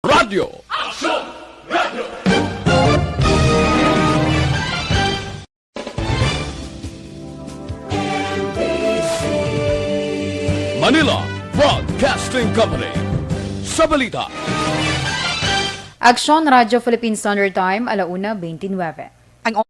Radio. Action! Radio! Manila Broadcasting Company. Sa balita. Aksyon Radyo Philippine Standard Time, 1:29. Ang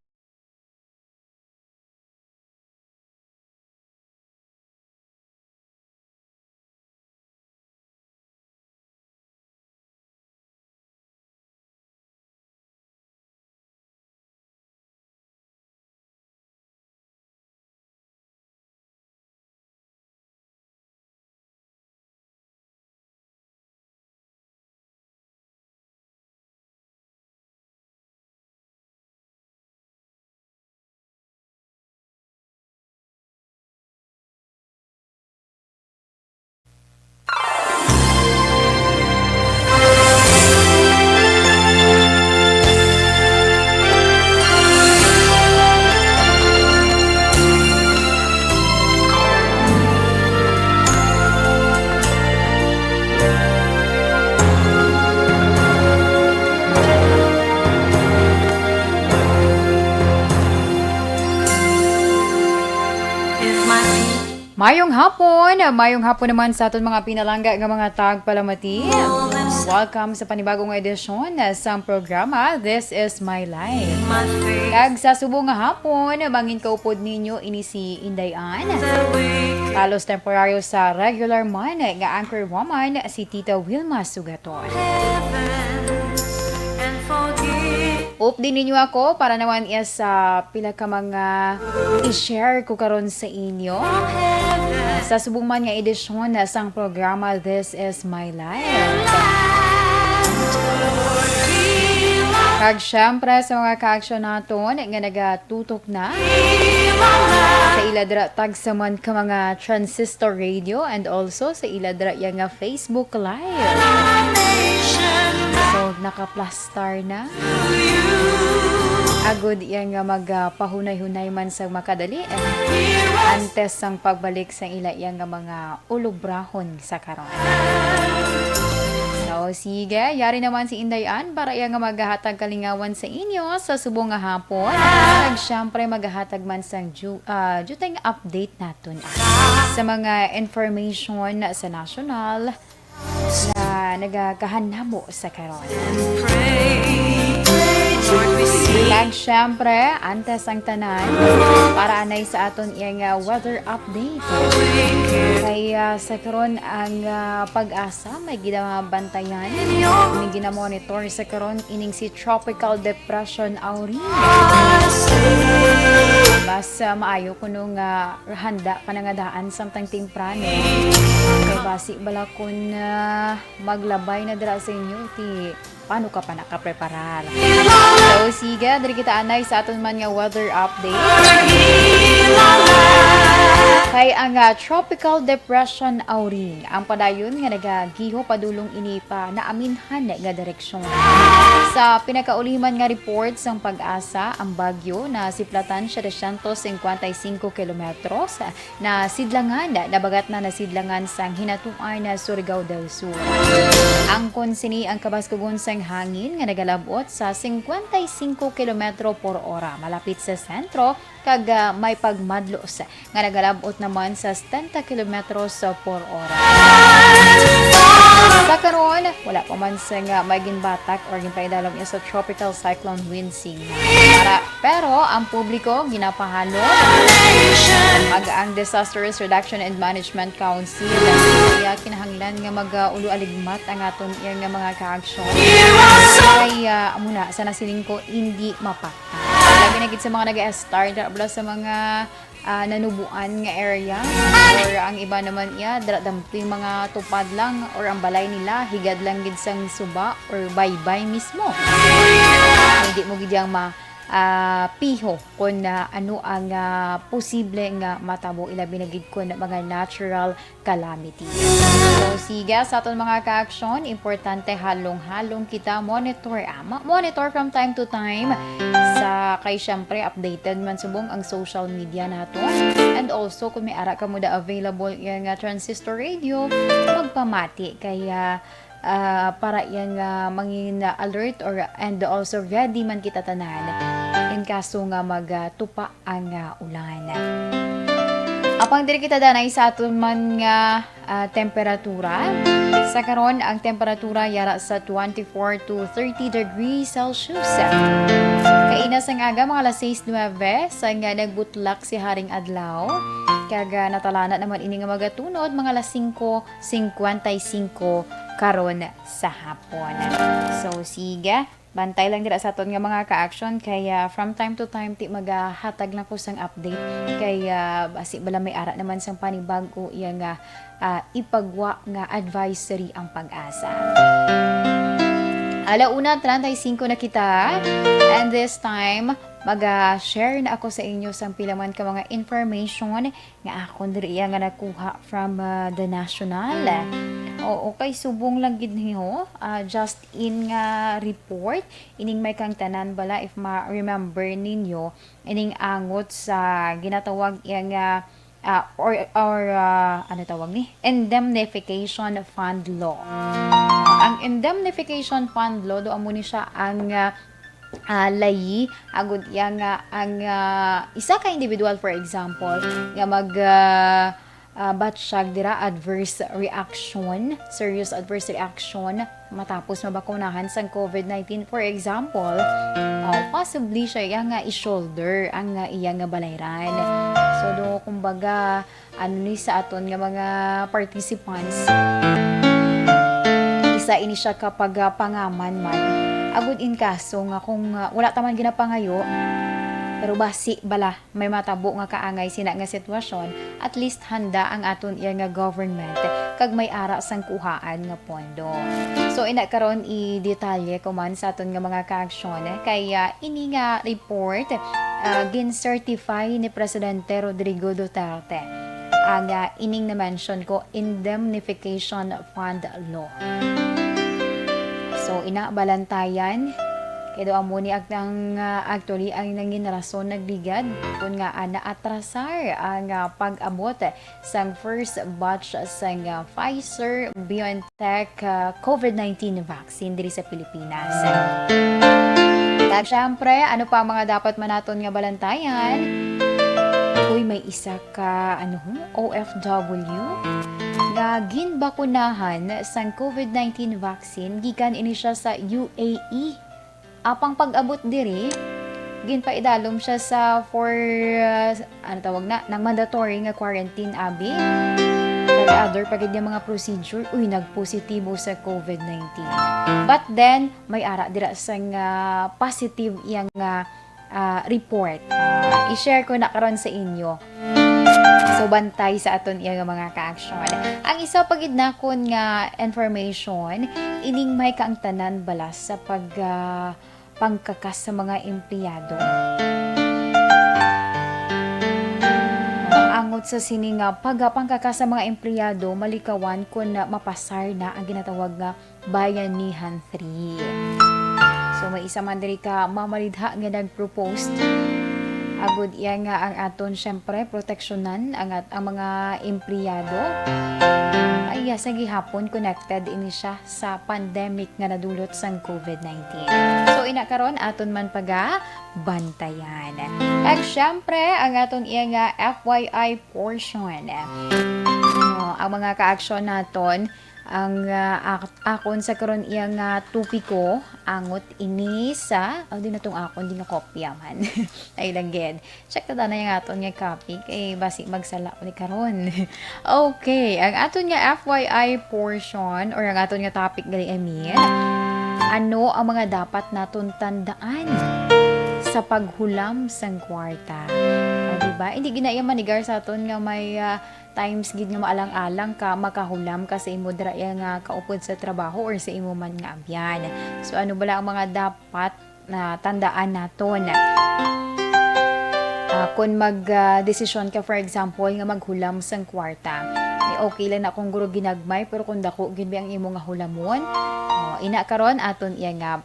Mayong hapon naman sa aton mga pinalangga ng mga tagpalamati. Welcome sa panibagong edisyon sa programa This is My Life. Kag sa subong nga hapon, bangin kaupod ninyo ini si Indayan. Talos temporaryo sa regular man nga anchor woman si Tita Wilma Sugaton. Update ninyo ako para naman sa pila ka mga i-share ko karon sa inyo. Sa subong man nga edisyon sang programa This is My Life. Kag syempre sa mga ka-aksyon naton nga nagatutok na sa iladra tagsaman ka mga transistor radio and also sa iladra yang nga Facebook Live. So naka-plastar na. Agod yan nga magpahunay-hunay man sa makadali antes sang pagbalik sa ila yan nga mga ulubrahon sa karon. So sige, yari naman si Indayan para yan nga maghahatag kalingawan sa inyo sa subong nga hapon. At syempre maghahatag man sang jutay nga update naton sa mga information sa national na nagakahanamo sa karon. Kag syempre, antes ang tanan para anay sa aton iyang weather update. Kaya sa karon ang pag-asa may ginabantayan, may ginamonitor sa karon ining si Tropical Depression Aurin. Mas maayo kuno nga handa panangadaan samtang timprano. Kay basi bala kun maglabay na dira sa inyo ti paano ka pa nakapreparar. So sige, diri kita anay sa aton man nga weather update. Kay ang Tropical Depression Auring ang padayon nga nagagiho padulong ini pa naaminhan nga direksyon. Sa pinakauliman nga report sang pag-asa, ang bagyo na siplatan 755 kilometros na sidlangan nabagat na nasidlangan sang hinatuan na Surigao del Sur. Ang konsini ang kabaskugon sang hangin nga nagalabot sa 55 km por ora malapit sa sentro kag may pagmadlos nga nagalabot naman sa 70 km por ora. Sa karon, wala pa man sa may ginbatak or ginpaidalog niya sa tropical cyclone wind signal. Pero ang publiko ginapahalo ang Disasters Reduction and Management Council kaya kinahanglan nga mag-ulu-aligmat ang aton iyang nga mga ka-aksyon. Kaya muna sa nasiling ko hindi mapakta. Labi na gid sa mga nag-start sa mga nanubuan nga area or ang iba naman damping mga tupad lang or ang balay nila higad lang gid sang suba or baybay mismo. Hindi mo gid yang piho kung ano ang posible nga matabo ilabi na gid kun mga natural calamity. So sige sa aton mga ka-aksyon, importante halong-halong kita monitor from time to time sa kay syempre updated man subong ang social media nato. And also kung may ara ka mo da available yung transistor radio, magpamati kaya para yang mangin alert or and also ready man kita tanan in kaso nga magtupa ang ulan. Apang diri kita danay sa aton man nga temperatura. Sa karon ang temperatura yara sa 24 to 30 degrees Celsius. Kaina sang aga mga alas 6:09 sa nga nagbutlak si Haring Adlaw. Kaga natalana naman ini nga magatunod mga alas 5:55 karon sa hapon. So sige, bantay lang dira sa aton nga mga ka-action kaya from time to time ti magahatag lang ko sang update kaya basi bala may ara naman sang panibago iya nga ipagwa nga advisory ang Pag-asa. Alauna 35 na kita and this time mag-share na ako sa inyo sang pilaman ka mga information nga akon diri nga nakuha from the National. O okay, subong lang gid niyo just in nga report ining may kang tanan bala if ma-remember ninyo ining angot sa ginatawag yang ano tawag ni Indemnification Fund Law. Ang Indemnification Fund Law do amo ni siya ang layi agud yang ang isa ka individual for example nga mag batsyag dira adverse reaction, serious adverse reaction matapos mabakunahan sa COVID-19 for example, possibly siya nga i-shoulder ang iya nga balayran. So do kumbaga ano ni sa aton nga mga participants isa ini siya kapag pangaman man agud in kaso nga kung wala taman ginapangayo pero basi bala may matabo nga kaangay sina nga sitwasyon at least handa ang aton iya nga government kag may ara sang kuhaan nga pondo. So ina karon i-detalye ko man sa aton nga mga ka-aksyon kaya ini nga report gin-certify ni Presidente Rodrigo Duterte ang ining na-mention ko Indemnification Fund Law. So ina balantayan kaya amo ni ang actually ang nangin rason nagligad kung nga naatrasar ang pag-abot sang first batch sang Pfizer BioNTech COVID-19 vaccine diri sa Pilipinas. At syempre, ano pa mga dapat manaton nga balantayan? Uy, may isa ka OFW nga ginbakunahan sang COVID-19 vaccine gikan ini siya sa UAE. Apang pag-abot diri ginpaidalom siya sa for nang mandatory nga quarantine abi kag other pagid nga mga procedure nagpositibo sa COVID-19 but then may ara dira sang positive iyang report i-share ko na karon sa inyo. So bantay sa aton iya nga mga ka-action. Ang isa pagid nakon nga information ining may kaangtanan bala sa pangkakas sa mga empleyado. Angot sa sining pagpangkakas sa mga empleyado malikawan kun mapasar na ang ginatawag nga Bayanihan 3. So may isa man diri ka mamalidha nga nag-propose agud iya nga ang aton syempre proteksyonan ang mga empleyado ay sa gihapon connected ini siya sa pandemic nga nadulot sang COVID-19. So ina karon aton man bantayan. Kag syempre ang aton iya nga FYI portion. Ang mga ka-aksyon naton ang akon sa karon iya nga tupiko angot ini sa di na tong akon di nga kopya man ay lang gid check ta na yung aton nga copy kay basi magsala ni karon. Okay, ang aton nga FYI portion or ang aton nga topic gali ano ang mga dapat naton tandaan sa paghulam sang kwarta. Diba? Hindi ginaya manigar sa aton nga may times gid nga maalang-alang ka makahulam ka sa imo dira nga kaupod sa trabaho or sa imo man nga abyan. So ano bala ang mga dapat na tandaan naton? Kung mag-desisyon ka for example nga maghulam sang kwarta, okay lang na kung guro ginagmay pero kung dako gid ang imo nga hulamon, ina karon aton iya nga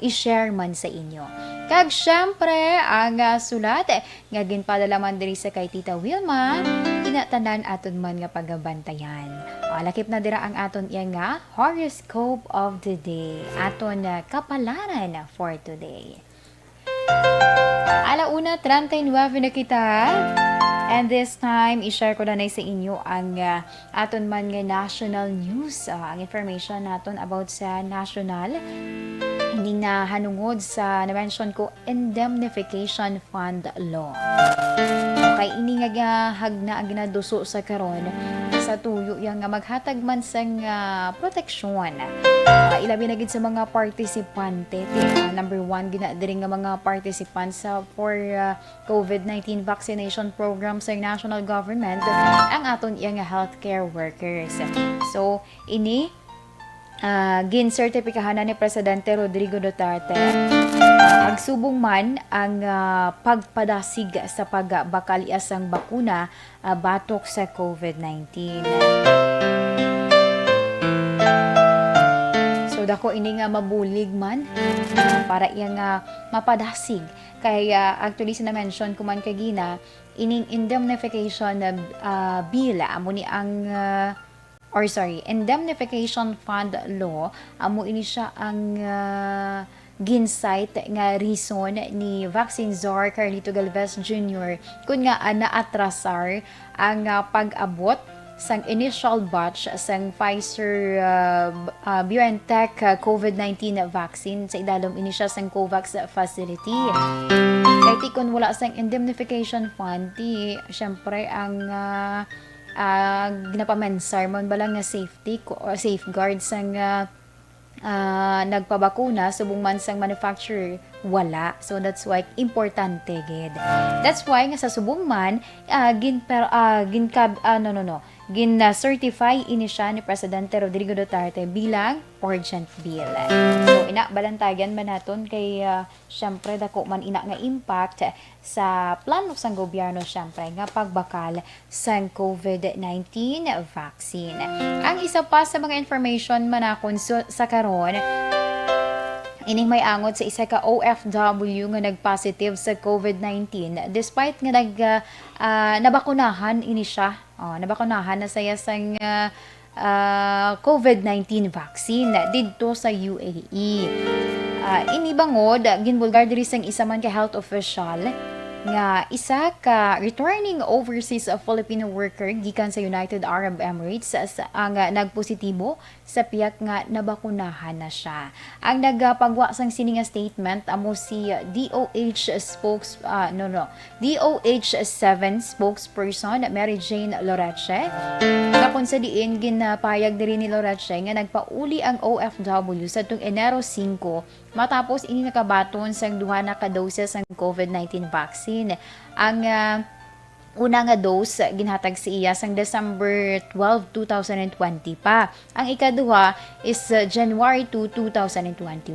i-share man sa inyo. Kag syempre ang sulat nga ginpadala man diri sa kay Tita Wilma tanan aton man nga pagabantayan. Lakip na dira ang aton iya nga horoscope of the day. Aton kapalaran for today. Alauna, 39 na kita. And this time, i-share ko na sa inyo ang aton man nga national news. Ang information naton about sa national. Hindi na hanungod sa na-mention ko Indemnification Fund Law. Okay, ini nga hagna ang ginaduso sa karon sa tuyo yang nga maghatag man sang proteksyon. Ilabi na gid sa mga partisipante. Number 1 ginadiri nga mga participants for COVID-19 vaccination program sa national government ang aton iya nga healthcare workers. So ini gin-sertipikahan ni Presidente Rodrigo Duterte agsubong man ang pagpadasig sa pagbakalias ang bakuna batok sa COVID-19. So dako ini nga mabulig man para iya nga mapadasig kay actually sina-mention ko man kagina ining indemnification bill amo ni ang Indemnification Fund Law, amo ini siya ang ginsight nga reason ni Vaccine Czar Carlito Galvez Jr. kung nga naatrasar ang pag-abot sang initial batch sang Pfizer BioNTech COVID-19 vaccine sa idalom ini siya sang COVAX facility. Kaya kung wala sang indemnification fund, syempre ang ginapamensar mo balang nga safeguard sang nagpabakuna subong man sang manufacturer wala. So that's why importante gid. That's why nga sa subong man gin-certify ini siya ni Presidente Rodrigo Duterte bilang urgent bill. So ina balantagan man naton kay syempre dako man ina nga impact sa plano sang gobyerno syempre nga pagbakal sang COVID-19 vaccine. Ang isa pa sa mga information manakon sa karon ining may angot sa isa ka OFW nga nagpositive sa COVID-19 despite nga nabakunahan ini siya. Nabakunahan na saya sang COVID-19 vaccine didto sa UAE. Inibangod ginbulgar diri sang isa man ka health official nga isa ka returning overseas Filipino worker gikan sa United Arab Emirates ang nagpositibo sa piyak nga nabakunahan na siya. Ang nagpagwa sang sini nga statement amo si DOH DOH7 spokesperson Mary Jane Loreche. Kapon sa diin ginapayag diri ni Loreche nga nagpauli ang OFW sa tung Enero 5 matapos ini nakabaton sang duha na ka doses ng COVID-19 vaccine. Ang una nga dose ginhatag sa iya sang December 12, 2020 pa. Ang ikaduha is January 2, 2021.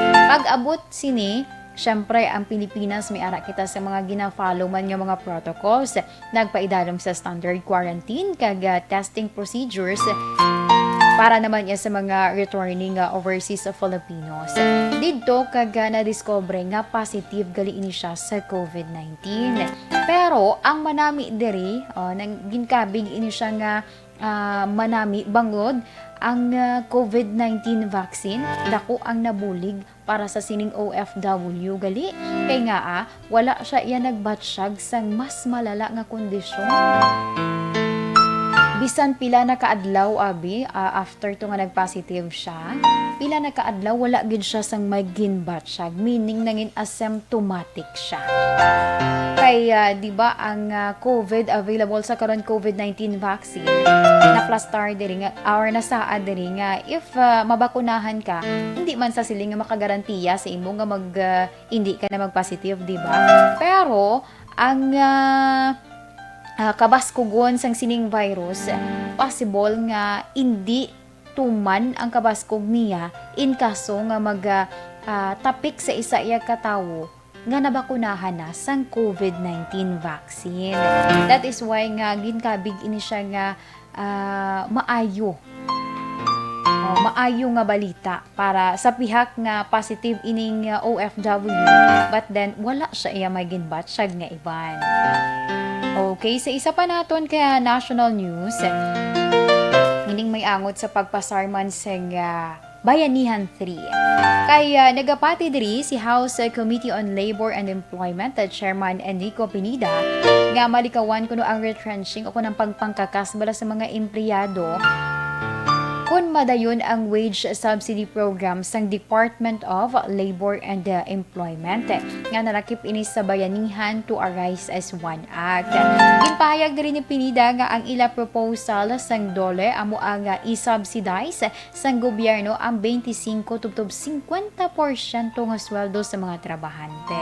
Pag-abot sini, syempre ang Pilipinas may ara kita sa mga gina-follow man nga mga protocols. Nagpaidalom sa standard quarantine kag testing procedures para naman niya sa mga returning overseas Filipinos. Dito kaga na-discover nga positive gali ini siya sa COVID-19. Pero ang manami diri, nang ginkabig ini siya nga manami bangod ang COVID-19 vaccine, dako ang nabulig para sa sining OFW gali. Kay nga wala siya iya nagbatsyag sang mas malala nga kondisyon. Bisan pila na kaadlaw after to nga nagpositive siya, pila na kaadlaw wala gid siya sang may ginbatsyag, meaning nangin asymptomatic siya. Kaya di ba ang COVID available sa karon COVID-19 vaccine na plastar diri nga or nasaad diri nga if mabakunahan ka, hindi man sa siling nga makagarantiya sa imo nga hindi ka na magpositive, di ba? Pero ang kabaskugon sang sining virus, possible nga hindi tuman ang kabaskog niya in kaso nga tapik sa isa iya katawo nga nabakunahan na sang COVID-19 vaccine. That is why nga ginkabig ini siya nga maayo nga balita para sa pihak nga positive ining OFW but then wala siya iya may ginbatsyag nga iban. Okay, sa isa pa naton kaya national news, hining may angot sa pagpasarman sa Bayanihan 3. Kaya nagapati diri si House Committee on Labor and Employment at Chairman Enrico Pineda nga malikawan kuno ang retrenching o kunang pagpangkakas bala sa mga empleyado kung madayon ang wage subsidy program sang Department of Labor and Employment nga narakip ini sa bayanihan to arise as one act. Ginpahayag diri ni Pineda nga ang ila proposal sang DOLE amo ang i-subsidize sang gobyerno ang 25 tubtob 50% nga sweldo sa mga trabahante.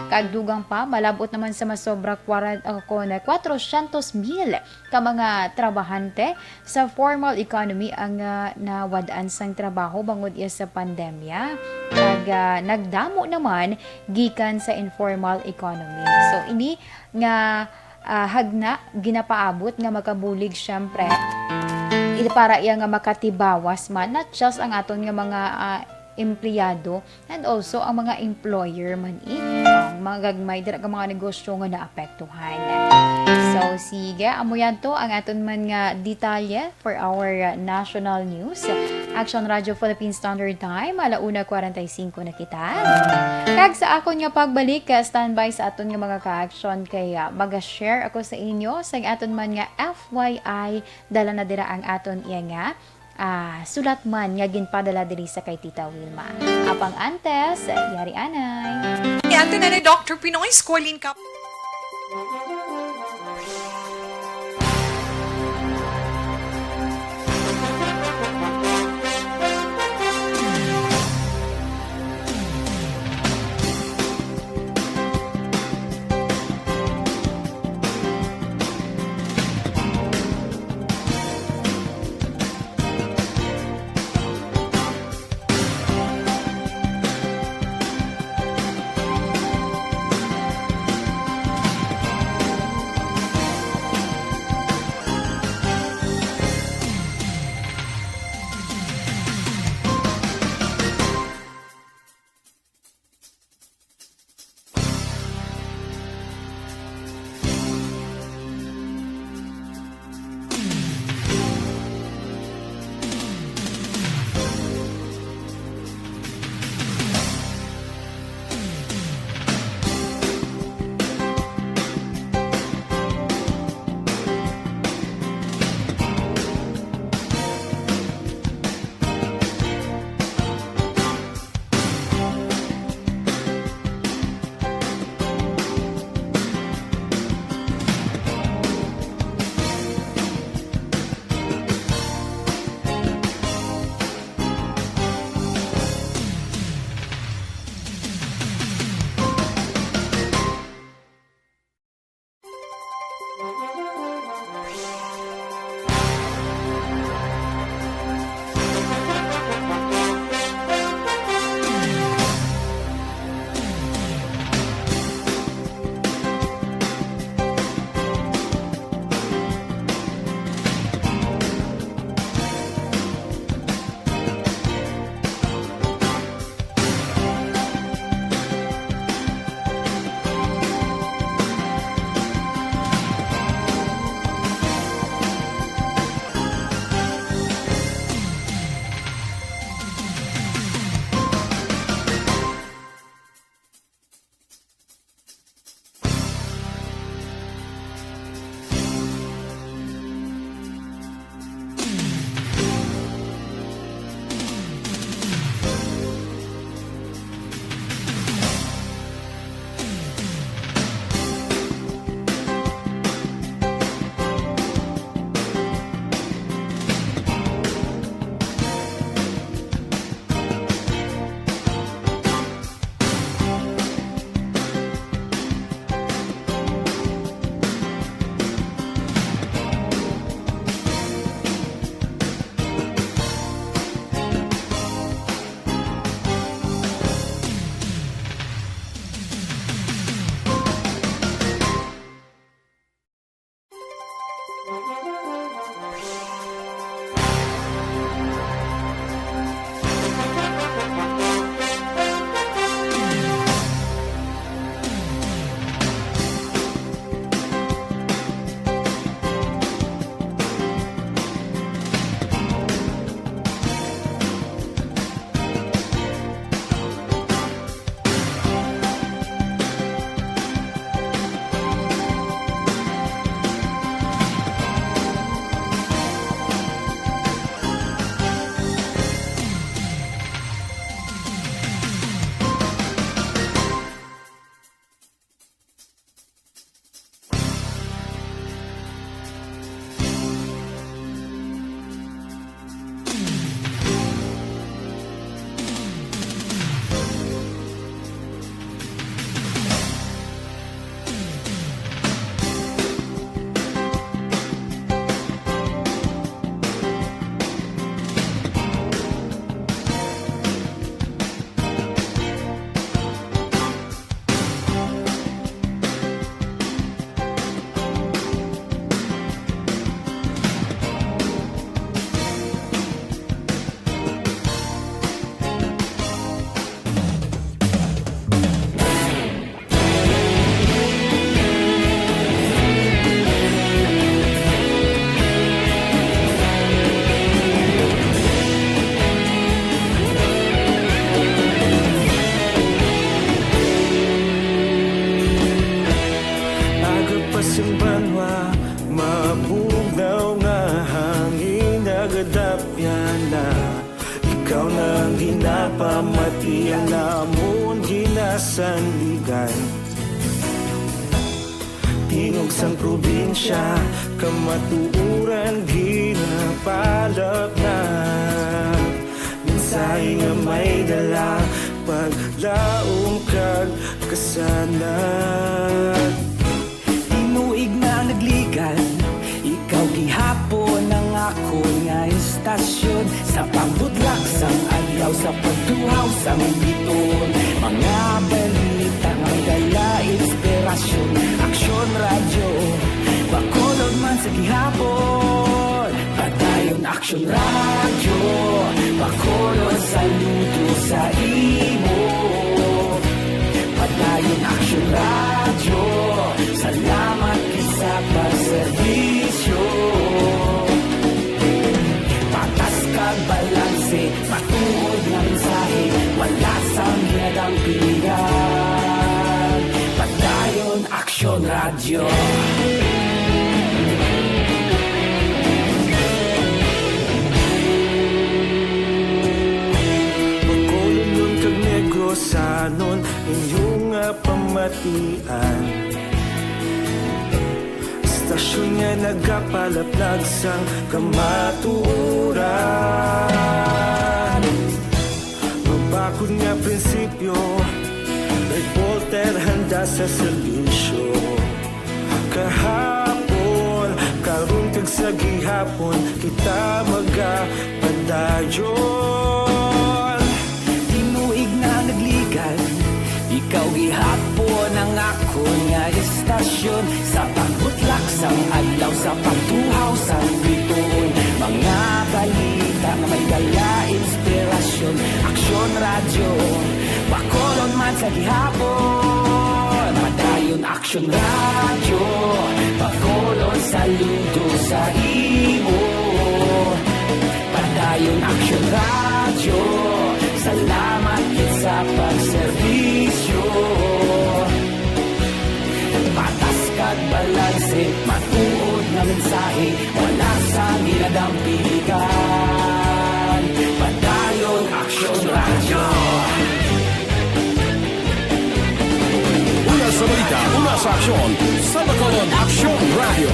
Kagdugang pa malabot naman sa masobra 400,000 ka mga trabahante sa formal economy ang nawadaan sang trabaho bangod iya sa pandemya kag nagdamo naman gikan sa informal economy. So ini nga hagna ginapaabot nga makabulig syempre para iya nga makatibawas man not just ang aton nga mga empleyado and also ang mga employer man ang mga gagmay dira nga mga negosyo nga naapektuhan. So sige, amo yan to ang aton man nga detalye for our national news. Action Radio Philippine Standard Time, 1:45 na kita. Kag sa akon nga pagbalik, standby sa aton nga mga ka-action kay mag-share ako sa inyo sa aton man nga FYI dala na dira ang aton iya nga sulat man nga ginpadala diri sa kay Tita Wilma. Apang antes, yari anay. Ante na ni Dr. Pinoy Squalene Cup. pamati ang namon ginasanligan. Tingog sang probinsya, kamatuuran ginapalag na. Minsay nga may dala, paglaom kag kasanag. Tinuig na nagligan, ikaw gihapon ang ako nga istasyon. Sa pambudlak sang adlaw, sa pagtuhaw sang biton. Mga balita nga dala inspirasyon. Aksyon radyo, bakolod man sa gihapon. Padayon aksyon radyo, bakolod saludo sa imo. Padayon aksyon radyo, salamat sa pagserbisyo. Patas kag balanse, matuod nga mensahe, wala sang ginadampingan. Padayon aksyon radyo. Pagkolon kag negosanon, inyong nga pamatian. Istasyon nga nagapalaplag sang kamatuuran. Mabakod nga prinsipyo, reporter handa sa serbisyo. Kahapon, karong kag sa gihapon, kita magapadayon. Tinuig na nagligan, ikaw gihapon ang ako nga istasyon. Sa pagbutlak sang adlaw, sa pagtuhaw sang biton. Mga balita nga may dala inspirasyon. Aksyon radyo, bakolon man sa gihapon. Padayon aksyon radyo, bakolon saludo sa imo. Padayon aksyon radyo, salamat sa pagserbisyo. Patas kag balanse, matuod na mensahe, wala sa ginadampigan. Padayon aksyon radyo. Una sa balita, una sa aksyon, sa Bacolod Aksyon Radio.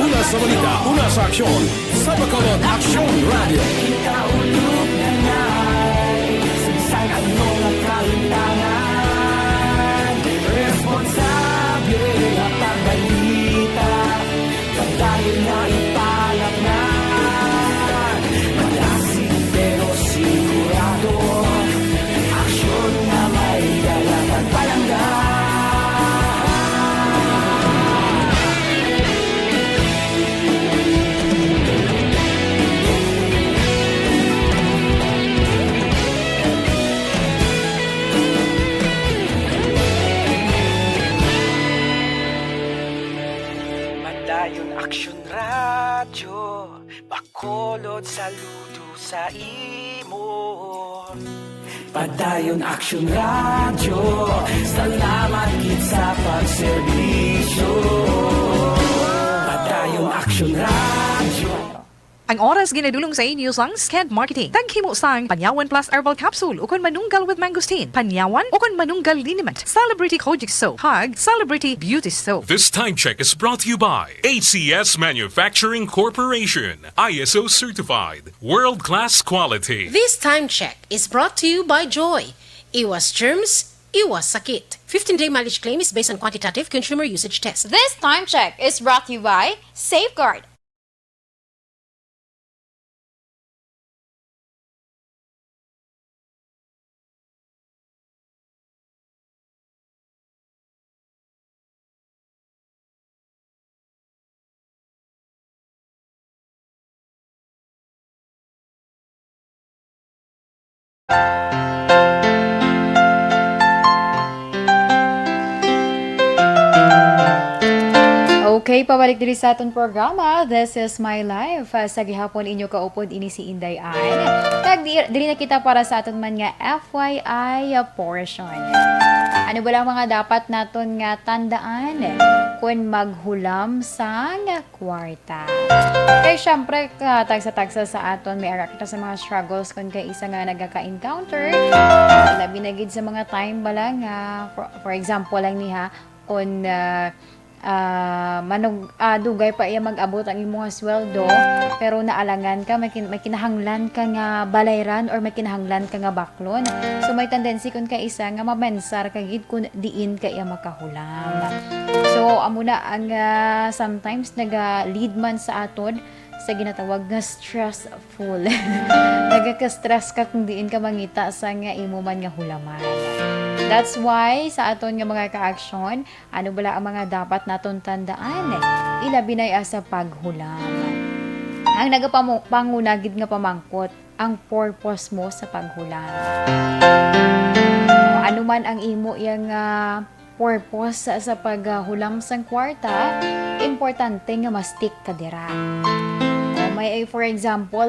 Una sa balita, una sa aksyon, sa Bacolod Aksyon Radio. Ikaulog na na'y sagsang anong nakalintangan. Responsable na pagbalita, pagdahil na ipalak na. Malasig pero sigurado, aksyon na may dalagang palanggan. Padayon aksyon radyo, bakolod saludo sa imo. Padayon aksyon radyo, salamat gid sa pagserbisyo. Padayon aksyon radyo. Ang oras ginadulong sa inyo sang Sked Marketing. Taghimo sang Panyawan Plus Herbal Capsule ukon manunggal with mangosteen. Panyawan ukon manunggal liniment. Celebrity Kojic Soap. Hug Celebrity Beauty Soap. This time check is brought to you by HCS Manufacturing Corporation, ISO certified, world-class quality. This time check is brought to you by Joy. Iwas germs, iwas sakit. 15-day mileage claim is based on quantitative consumer usage test. This time check is brought to you by Safeguard. Okay, pabalik diri sa atong programa. This is my life. Sa gihapon inyo kaupod ini si Inday Ann. Diri na kita para sa aton man nga FYI portion. Ano ba lang mga dapat naton nga tandaan kung maghulam sa nga kwarta? Kay syempre, tagsa-tagsa sa aton, may ara kita sa mga struggles kung kay isa nga nagkaka-encounter. Labi na gid sa mga time ba lang, for example lang niha, kung dugay pa iya mag-abot ang imong sweldo, pero naalangan ka, may kinahanglan ka nga balayran or may kinahanglan ka nga baklon. So may tendency kung ka isa nga mamensar ka gid kung diin ka iya makahulam. So amo na ang sometimes naga-lead man sa aton sa ginatawag nga stressful. Nagaka-stress ka kung diin ka mangita sa nga imo man nga hulaman. That's why sa aton nga mga ka-aksyon, ano bala ang mga dapat naton tandaan? Ilabi na sa paghulam. Ang nagapangunagid nga pamangkot, ang purpose mo sa paghulam. Ano man ang imo yang purpose sa paghulam sang kwarta, importante nga ma-stick ka dira. May for example,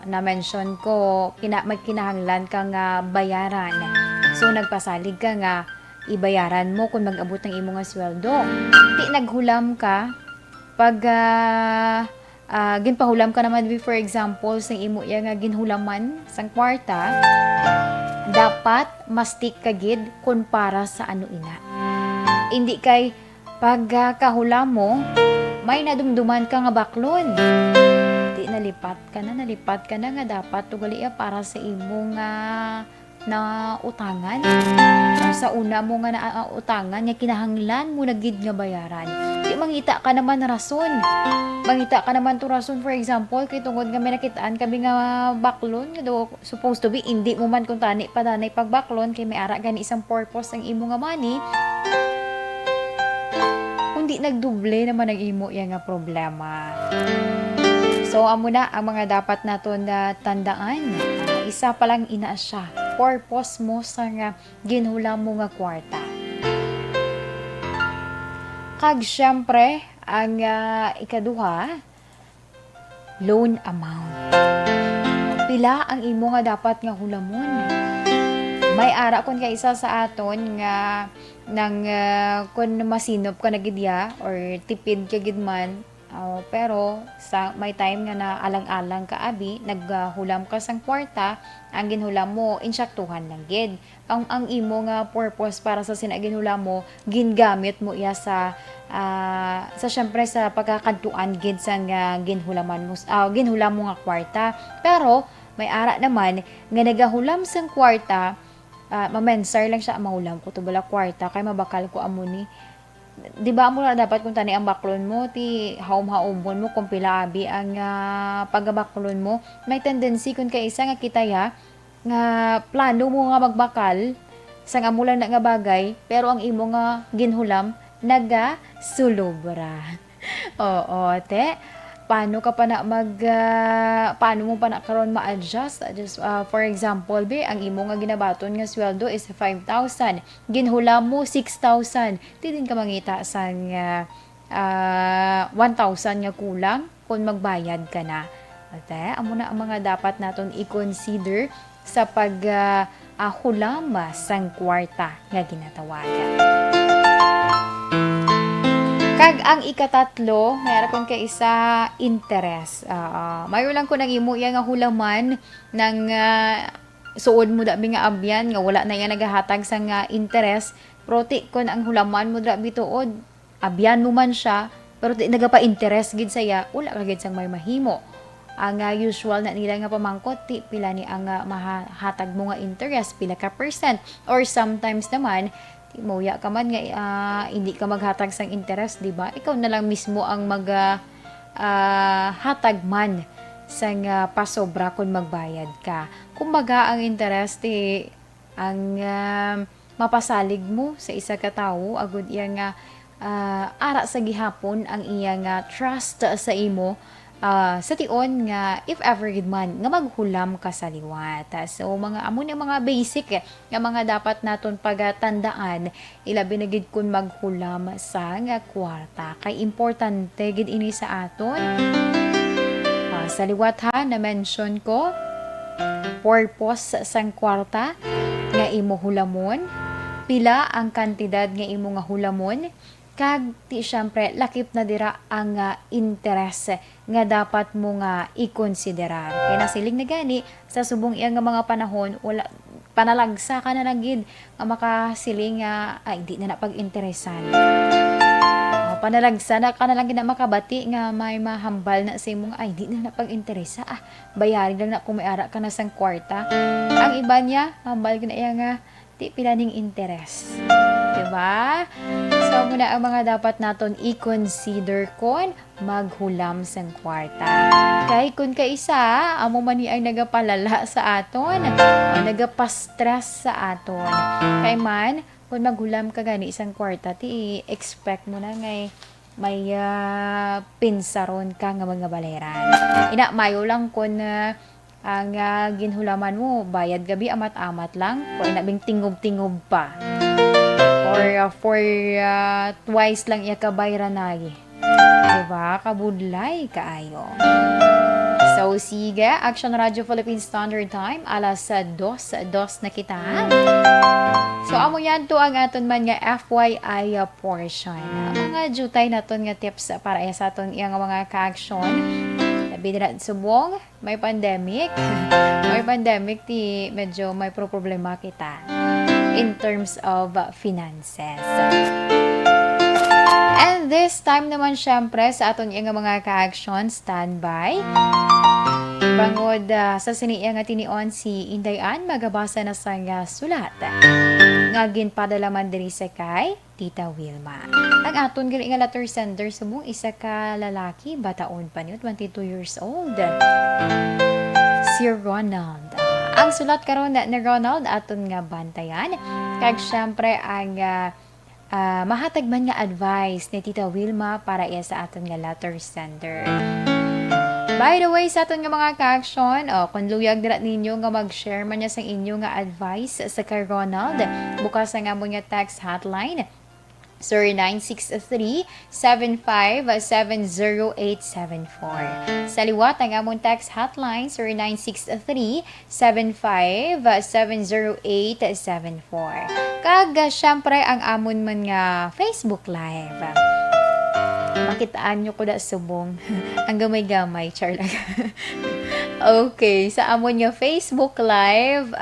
na-mention ko, may kinahanglan kang bayaran. So, nagpasalig ka nga, ibayaran mo kung mag-abot ng imo nga sweldo. Di naghulam ka, pag ginpahulam ka naman, for example, sa imo nga ginhulaman sang kwarta, dapat mastik ka gid kung para sa ano ina. Hindi kay pag kahulam mo, may nadumduman ka nga baklon. Di nalipat ka na nga dapat tugali para sa imo nga na utangan. Sa una mo nga na utangan nga kinahanglan mo na gid nga bayaran. Di mangita ka naman rason. Mangita ka naman to rason, for example, kay tungod nga may nakitaan kami nga baklon nga do supposed to be hindi mo man kung tani pa danay pagbaklon kay may ara gani isang purpose ang imo nga money. Kundi nagduble naman ang imo yang nga problema. So amo na ang mga dapat naton na tandaan. Isa pa lang ina siya. Purpose mo sa nga ginhulam mo nga kwarta. Kag syempre, ang ikaduha, loan amount. Pila ang imo nga dapat nga hulamon. May ara kon kay isa sa aton nga nang kun masinop ka na gid ya or tipid ka gid man. Pero sa may time nga na alang-alang ka abi, naghulam ka sang kwarta, ang ginhulam mo insyaktuhan lang gid. Ang imo nga purpose para sa sinaginhulam mo, gingamit mo iya sa syempre sa pagkakadtuan gid sang ginhulaman mo, ginhulam mo nga kwarta. Pero may ara naman nga nagahulam sang kwarta, mamensar lang siya, mahulam ko to bala kwarta kay mabakal ko amo ni. Di ba mo na dapat kung tani ang baklon mo, ti haum-haumbon mo kung pila abi ang pagbaklon mo. May tendency kung kay isa nga kitaya nga plano mo nga magbakal sa nga mula na nga bagay, pero ang imo nga ginhulam naga sulubra. Oo, te. Paano ka pa na paano mo pa na karon ma-adjust? Just for example, ang imo nga ginabaton nga sweldo is 5,000. Ginhulam mo 6,000. Di din ka mangita sang 1,000 nga kulang kung magbayad ka na. Ate, amo na ang mga dapat naton i-consider sa paghulam sang kwarta nga ginatawagan. Kag ang ikatatlo, mayroon kong kaisa interest. Mayo lang ko nang imo iya nga hulaman ng suod mo dabi nga abyan nga wala na iya nagahatag sa nga interest. Pero ti kon ang hulaman mo dabi tuod, abyan mo man siya, pero ti nagapa-interest gid saya, wala ka gid sang may mahimo. Ang usual na nila nga pamangkot, ti pila ni ang mahatag mo nga interest, pila ka percent, or sometimes naman moya ka man nga hindi ka maghatag sang interest, di ba? Ikaw na lang mismo ang hatag man sang pasobra kung magbayad ka. Kumbaga ang interest ang mapasalig mo sa isa ka tawo agud iya nga ara sa gihapon ang iya nga trust sa imo. Sa tion nga if ever gid man nga maghulam ka sa liwat. So mga amo ni mga basic nga mga dapat naton pagatandaan ilabi na gid kun maghulam sa nga kwarta kay importante gid ini sa aton. Sa liwat ha na mention ko purpose sang kwarta nga imo hulamon pila ang kantidad nga imo nga hulamon, kag ti syempre lakip na dira ang interes nga dapat mo nga ikonsiderar. Kaya nasiling na gani sa subong iya nga mga panahon, wala panalagsa ka na lang gid nga makasiling nga ay di na napag-interesan. Panalagsa na ka na lang gid na makabati nga may mahambal na sa imong ay di na napag-interesa. Bayarin lang na kung may ara ka na sang kwarta. Ang iba niya hambal gid na iya nga di pila ning interes. Diba? So, muna ang mga dapat naton i-consider kon maghulam sang kwarta. Kay kun kaisa, amo man ni ay nagapalala sa aton, o nagapastress sa aton. Kay man, kung maghulam ka gani isang kwarta, ti expect mo na ngay may pinsaron ka nga mga baleran. Ina, mayo lang kun ang ginhulaman mo, bayad gabi amat-amat lang, o inabing tingob-tingob pa. Or for twice lang iya kabayran na diba? Kabudlay kaayo. So, sige, Action Radio Philippine Standard Time, alas 2 na kita. So, amo yan to ang aton man nga FYI portion. Mga jutay naton nga tips para sa aton iyang mga ka-action. Labi na subong, may pandemic. May pandemic, ti medyo may problema kita in terms of finances. And this time naman syempre sa aton iyang mga ka-action, standby. Bangod sa siniya nga tinion si Indayan, magabasa na sa sulat. Ngagin padala man diri sa kay Tita Wilma. Ang aton gali nga letter sender subong isa ka lalaki, bataon pa niyo, 22 years old. Si Ronald. Ang sulat karon ni Ronald aton nga bantayan. Kag syempre ang mahatag man nga advice ni Tita Wilma para iya sa aton nga letter sender. By the way, sa aton nga mga ka-action, kung luyag dira ninyo nga mag-share man niya sa inyo nga advice sa kay Ronald, bukas nga mo nga text hotline 0963-7570-874. Sa liwat, ang among text hotline 0963-7570-874. Kag, syempre, ang amon man nga Facebook Live. Makitaan nyo ko da subong. Ang gamay-gamay, char lang. Okay, sa amon nga Facebook Live,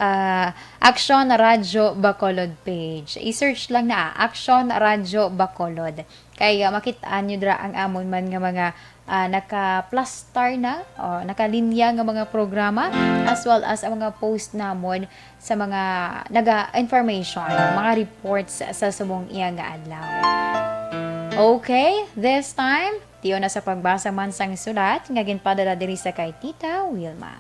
Action Radio Bacolod page. I-search lang na, Action Radio Bacolod. Kaya makitaan nyo dra ang amon man nga mga naka-plus star na, o nakalinya nga mga programa, as well as ang mga post namon sa mga naga-information, mga reports sa subong iya nga adlaw. Okay, this time, tiyo na sa pagbasa man sang sulat, nga ginpadala diri sa kay Tita Wilma.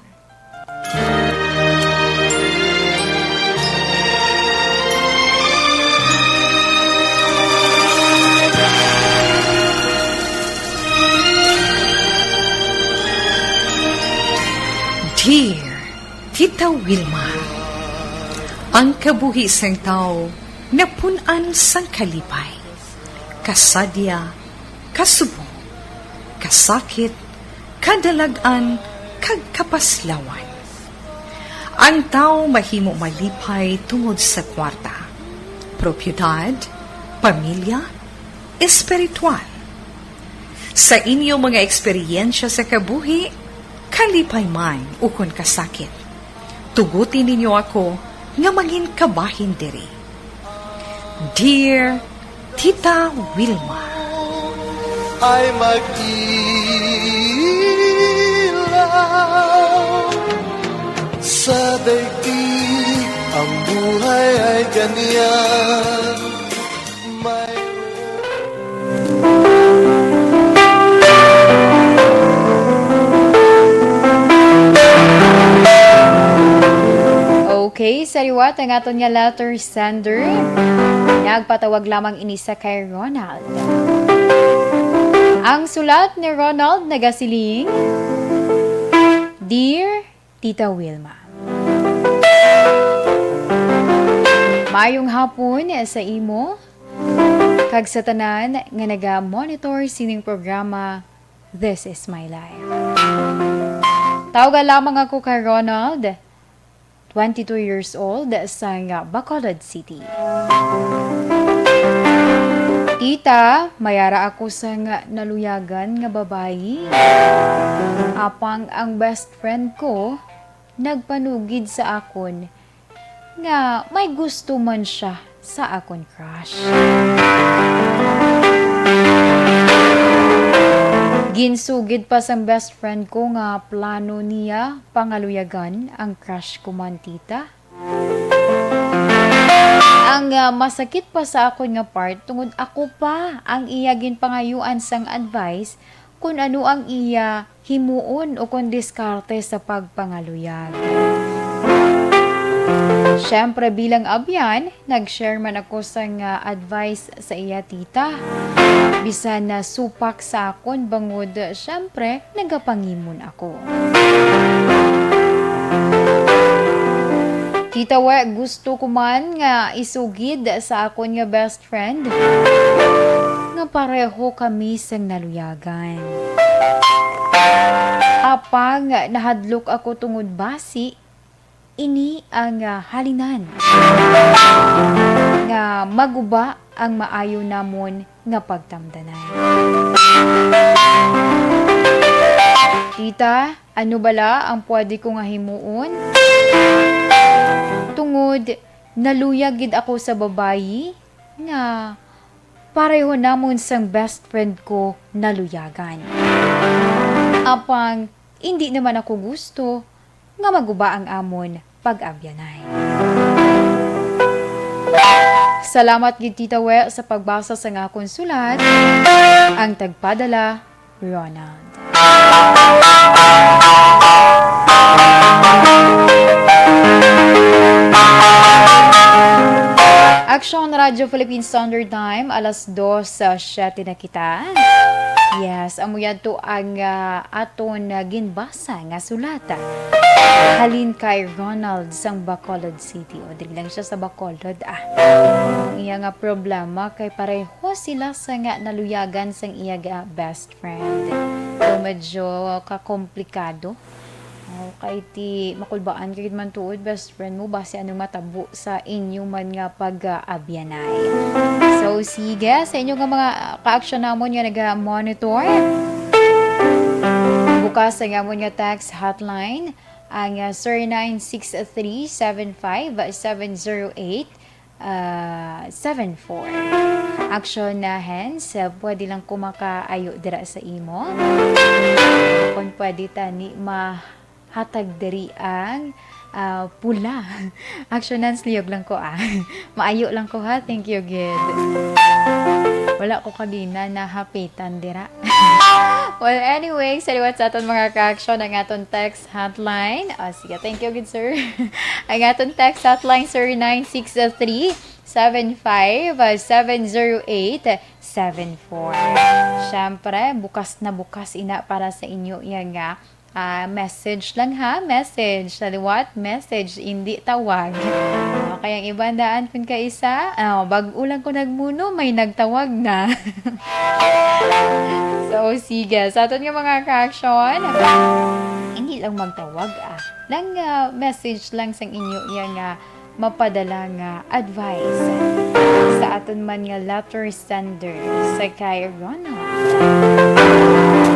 Dear Tita Wilma, ang kabuhi sang tao napunan sang kalipay, kasadya, kasubo, kasakit, kadalagan, kag kapaslawan. Ang tao mahimo malipay tungod sa kwarta, propiedad, pamilya, espiritual. Sa inyo mga eksperyensya sa kabuhi, kalipay man ukon kasakit, tugutin ninyo ako nga mangin kabahin diri. Dear Tita Wilma, ay mag-ilaw sa daigdig, ang buhay ay ganyan. Okay, sariwat ang aton nga letter sender. Nagpatawag lamang ini sa kay Ronald. Ang sulat ni Ronald nagasiling, Dear Tita Wilma, mayong hapon sa imo, kag sa tanan nga naga-monitor sining programa This is My Life. Tawagan lamang ako kay Ronald, 22 years old sa Bacolod City. Tita, mayara ako sa naluyagan nga babayi. Apang ang best friend ko nagpanugid sa akon nga may gusto man siya sa akon crush. Ginsugid pa sang best friend ko nga plano niya pangaluyagan ang crush ko man, tita. Ang masakit pa sa akon nga part tungod ako pa ang iya ginpangayuan sang advice kung ano ang iya himuon o kung diskarte sa pagpangaluyag. Siyempre bilang abyan, nag-share man ako sa advice sa iya, tita. Bisan na supak sa akon bangod, siyempre nagapangimon ako. Tita we, gusto ko man nga isugid sa akon nga best friend nga pareho kami sang naluyagan. Apang nahadlok ako tungod basi, ini ang halinan nga maguba ang maayo namon nga pagtamdanan. Tita, ano bala ang pwede ko nga himuon? Tungod naluyag gid ako sa babayi nga pareho namon sang best friend ko naluyagan. Apang hindi naman ako gusto nga maguba ang amon pag-abyanay. Salamat gid Tita We sa pagbasa sa nga akong sulat. Ang tagpadala, Ronald. Action Radio Philippine Standard Time, alas 2:07 na kita. Yes, amuyan to ang aton ginbasa nga sulata. Halin kay Ronald sang Bacolod City. O, dili lang siya sa Bacolod. Ang iya nga problema kay pareho sila sa nga naluyagan sang iya nga best friend. So, medyo kakomplikado. Kay ti makulbaan kay man tuod best friend mo base anong matabo sa inyo man nga pag-abyanay. So sige sa inyo nga mga ka-action namon nga naga-monitor. Bukas sa gamon nga text hotline ang 0963-75-708-74. Action na hens, pwede lang kumakaayo dira sa imo. Kung pwede tani hatag dari ang pula. Action hands liyog lang ko Maayo lang ko ha. Thank you, good. Wala ko kagina na hapitan dira. Well, anyway, saliwat sa aton mga ka-action ang aton text hotline. Sige, thank you, good sir. Ang aton text hotline, sir, 963-75-708-74. Siyempre, bukas na bukas ina para sa inyo yan nga. Message lang ha, message. Saliwat, message, hindi tawag. Kaya ang ibang daan kung kaisa, bag-ulang ko nagmuno, may nagtawag na. So, sige. Sa aton nga mga ka-action, hindi lang magtawag lang message lang sang inyo yung mapadala nga advice sa aton man nga letter sender sa kay Ronald.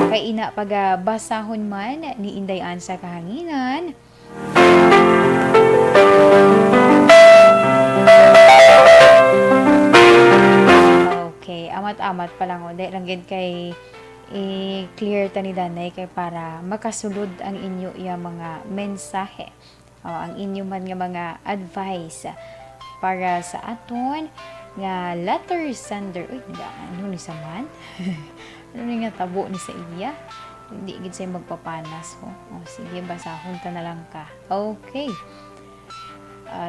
Kay ina pagbasahon man ni Indayan sa kahanginan. Okay, amat-amat pa lang ulit. Langgit kay i-clear tani danay kay para makasulod ang inyo mga mensahe. Ang inyo man nga mga advice para sa aton nga letter sender. Uy, ano ni saman? Ano nga tabo ni sa iya? Hindi gid say magpapanas ho. Sige, basahon ta na lang ka. Okay.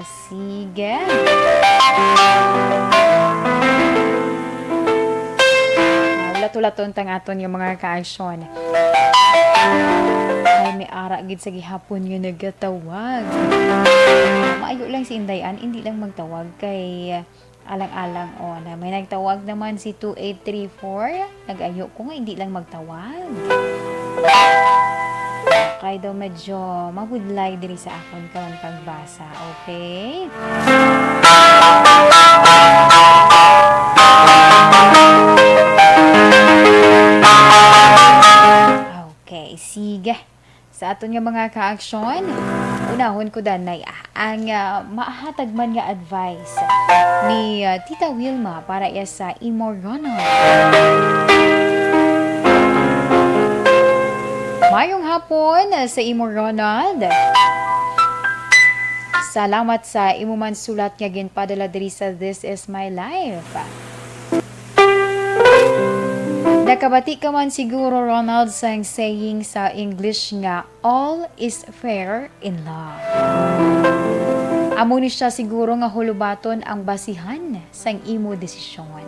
Sige. Latulaton tang aton yung mga ka-action. Ay, may ara gid sa gihapon nga nagatawag. Maayo lang si Indayan, hindi lang magtawag kay alang-alang na may nagtawag naman si 2834. Nag-ayo ko nga hindi lang magtawag. kay daw medyo mabudlay diri sa akon karon pagbasa, okay? Okay, sige. Sa aton nga mga ka-aksyon, unahon ko danay ang maahatag man nga advice ni Tita Wilma para iya sa imo Ronald. Mayong hapon sa imo Ronald. Salamat sa imo man sulat nga ginpadala diri sa This Is My Life. Nakabati ka man siguro, Ronald, sa saying sa English nga, all is fair in love. Amo ni siya siguro nga hulubaton ang basihan sa imo desisyon.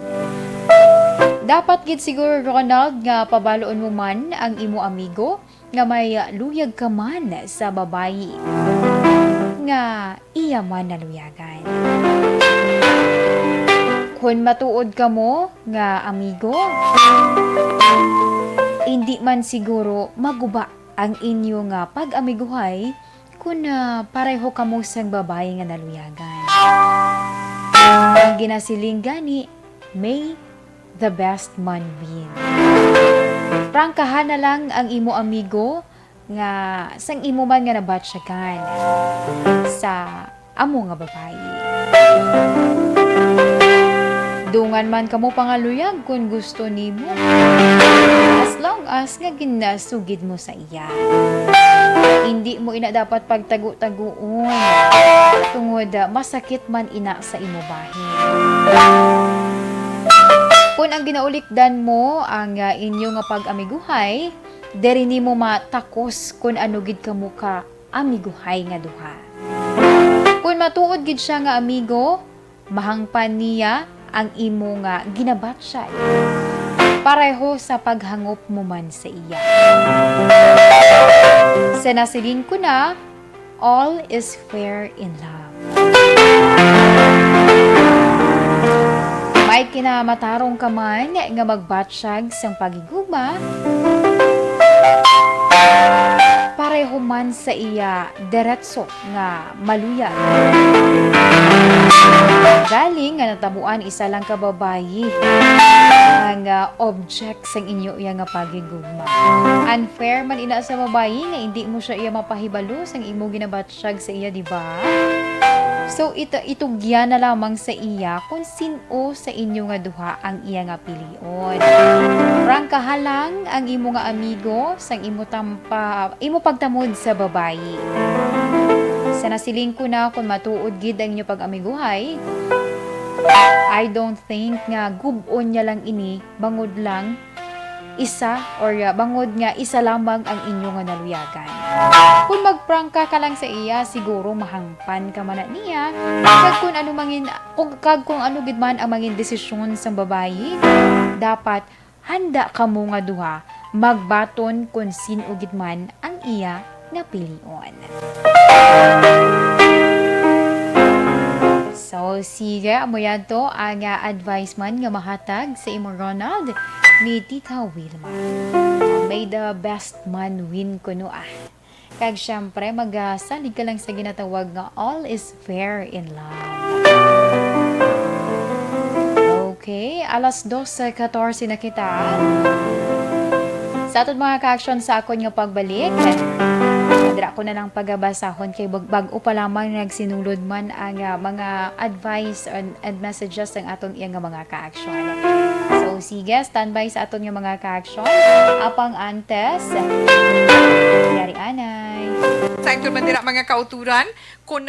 Dapat gid siguro, Ronald, nga pabaloon mo man ang imo amigo nga may luyag ka man sa babayi nga iya man naluyagan. Kung matuod ka mo nga amigo, hindi man siguro maguba ang inyo nga pag-amiguhay kung pareho ka mo sang babae nga naluyagan. Ang ginasiling gani, may the best man win. Prangkahan na lang ang imo amigo nga sang imo man nga nabatsyakan sa amo nga babae. Dungan man kamo pangaluyag kung gusto nimo. As long as nga ginasugid mo sa iya. Hindi mo ina dapat pagtago-taguon. Tungod masakit man ina sa imo bahin. Kung ang ginaulikdan mo ang inyo nga pag-amiguhay, diri nimo matakos kung ano gid kamo ka amiguhay nga duha. Kung matuod gid siya nga amigo, mahangpan niya ang imo nga ginabatsay. Pareho sa paghangop mo man sa iya. Sa nasilin ko na, all is fair in love. May kinamatarong ka man nga magbatsyag sang pagigugma, pareho man sa iya diretso nga maluyag. Galing nga natabuan isa lang ka babayi ang object sang inyo iya nga pagigugma. Unfair man ina sa babayi nga hindi mo siya iya mapahibalo sang imo ginabatsyag sa iya, di ba? So itugya na lamang sa iya kung sino sa inyo nga duha ang iya nga pilion. Prangkahan lang ang imo nga amigo sang imo pagtamod sa babayi. Sa nasiling ko na kung matuod gid ang inyo pag-amiguhay, I don't think nga gubon niya lang ini bangod lang isa or bangod nga isa lamang ang inyo nga naluyagan. Kung magprangka ka lang sa iya, siguro mahangpan ka man na niya. Kung ano gid man ang mangin desisyon sa babayi, dapat handa ka mo nga duha magbaton kung sino gid man ang iya nga pilion. So, sige, amo yan to ang advice man nga mahatag sa imo Ronald ni Tita Wilma. May the best man win kuno Kag syempre, magsalig ka lang sa ginatawag nga all is fair in love. Okay, alas 12:14 na kita. Sa aton mga ka-action sa akon nga pagbalik, dira ko na lang pagabasahon kay bag-o pa lamang nagsinulod man ang mga advice and messages ng aton iya nga mga ka-action. So sige, standby sa aton nga mga ka-action. Apang antes, yari anay. Sa aktor man dira mga kauturan, kung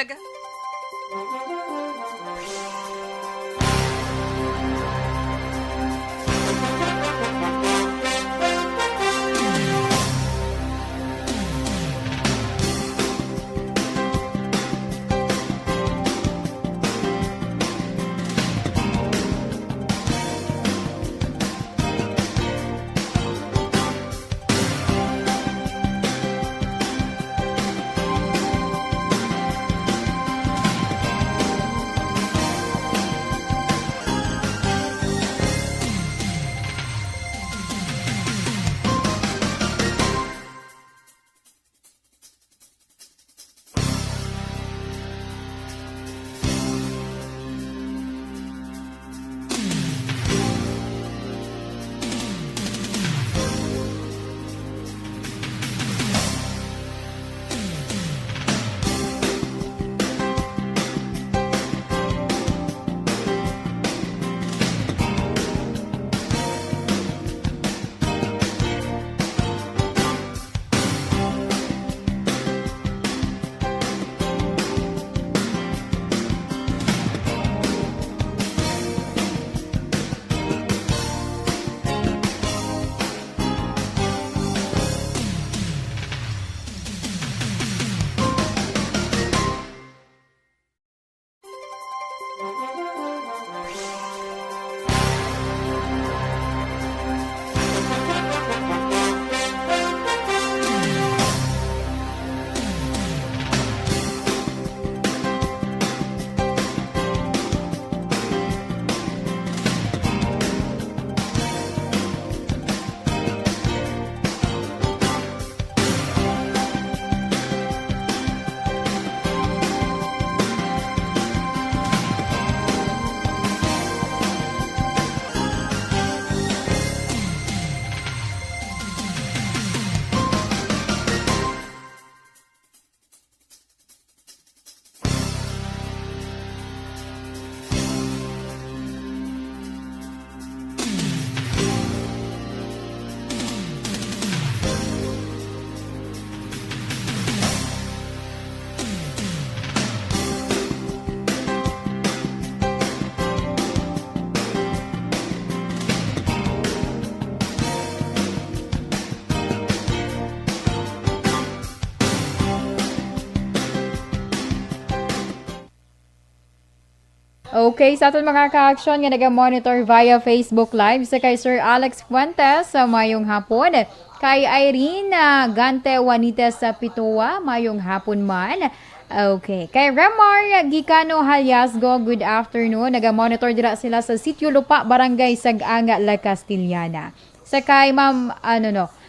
Okay, sa aton mga ka-action nga naga-monitor via Facebook Live sa kay Sir Alex Fuentes sa mayong hapon. Kay Irene Gante Juanites sa Pitoa, mayong hapon man. Okay. Kay Remar Gicano Halyasgo, good afternoon. Naga-monitor dira sila sa Sitio Lupa, Barangay Sag-anga, La Castillana. Sa kay Ma'am,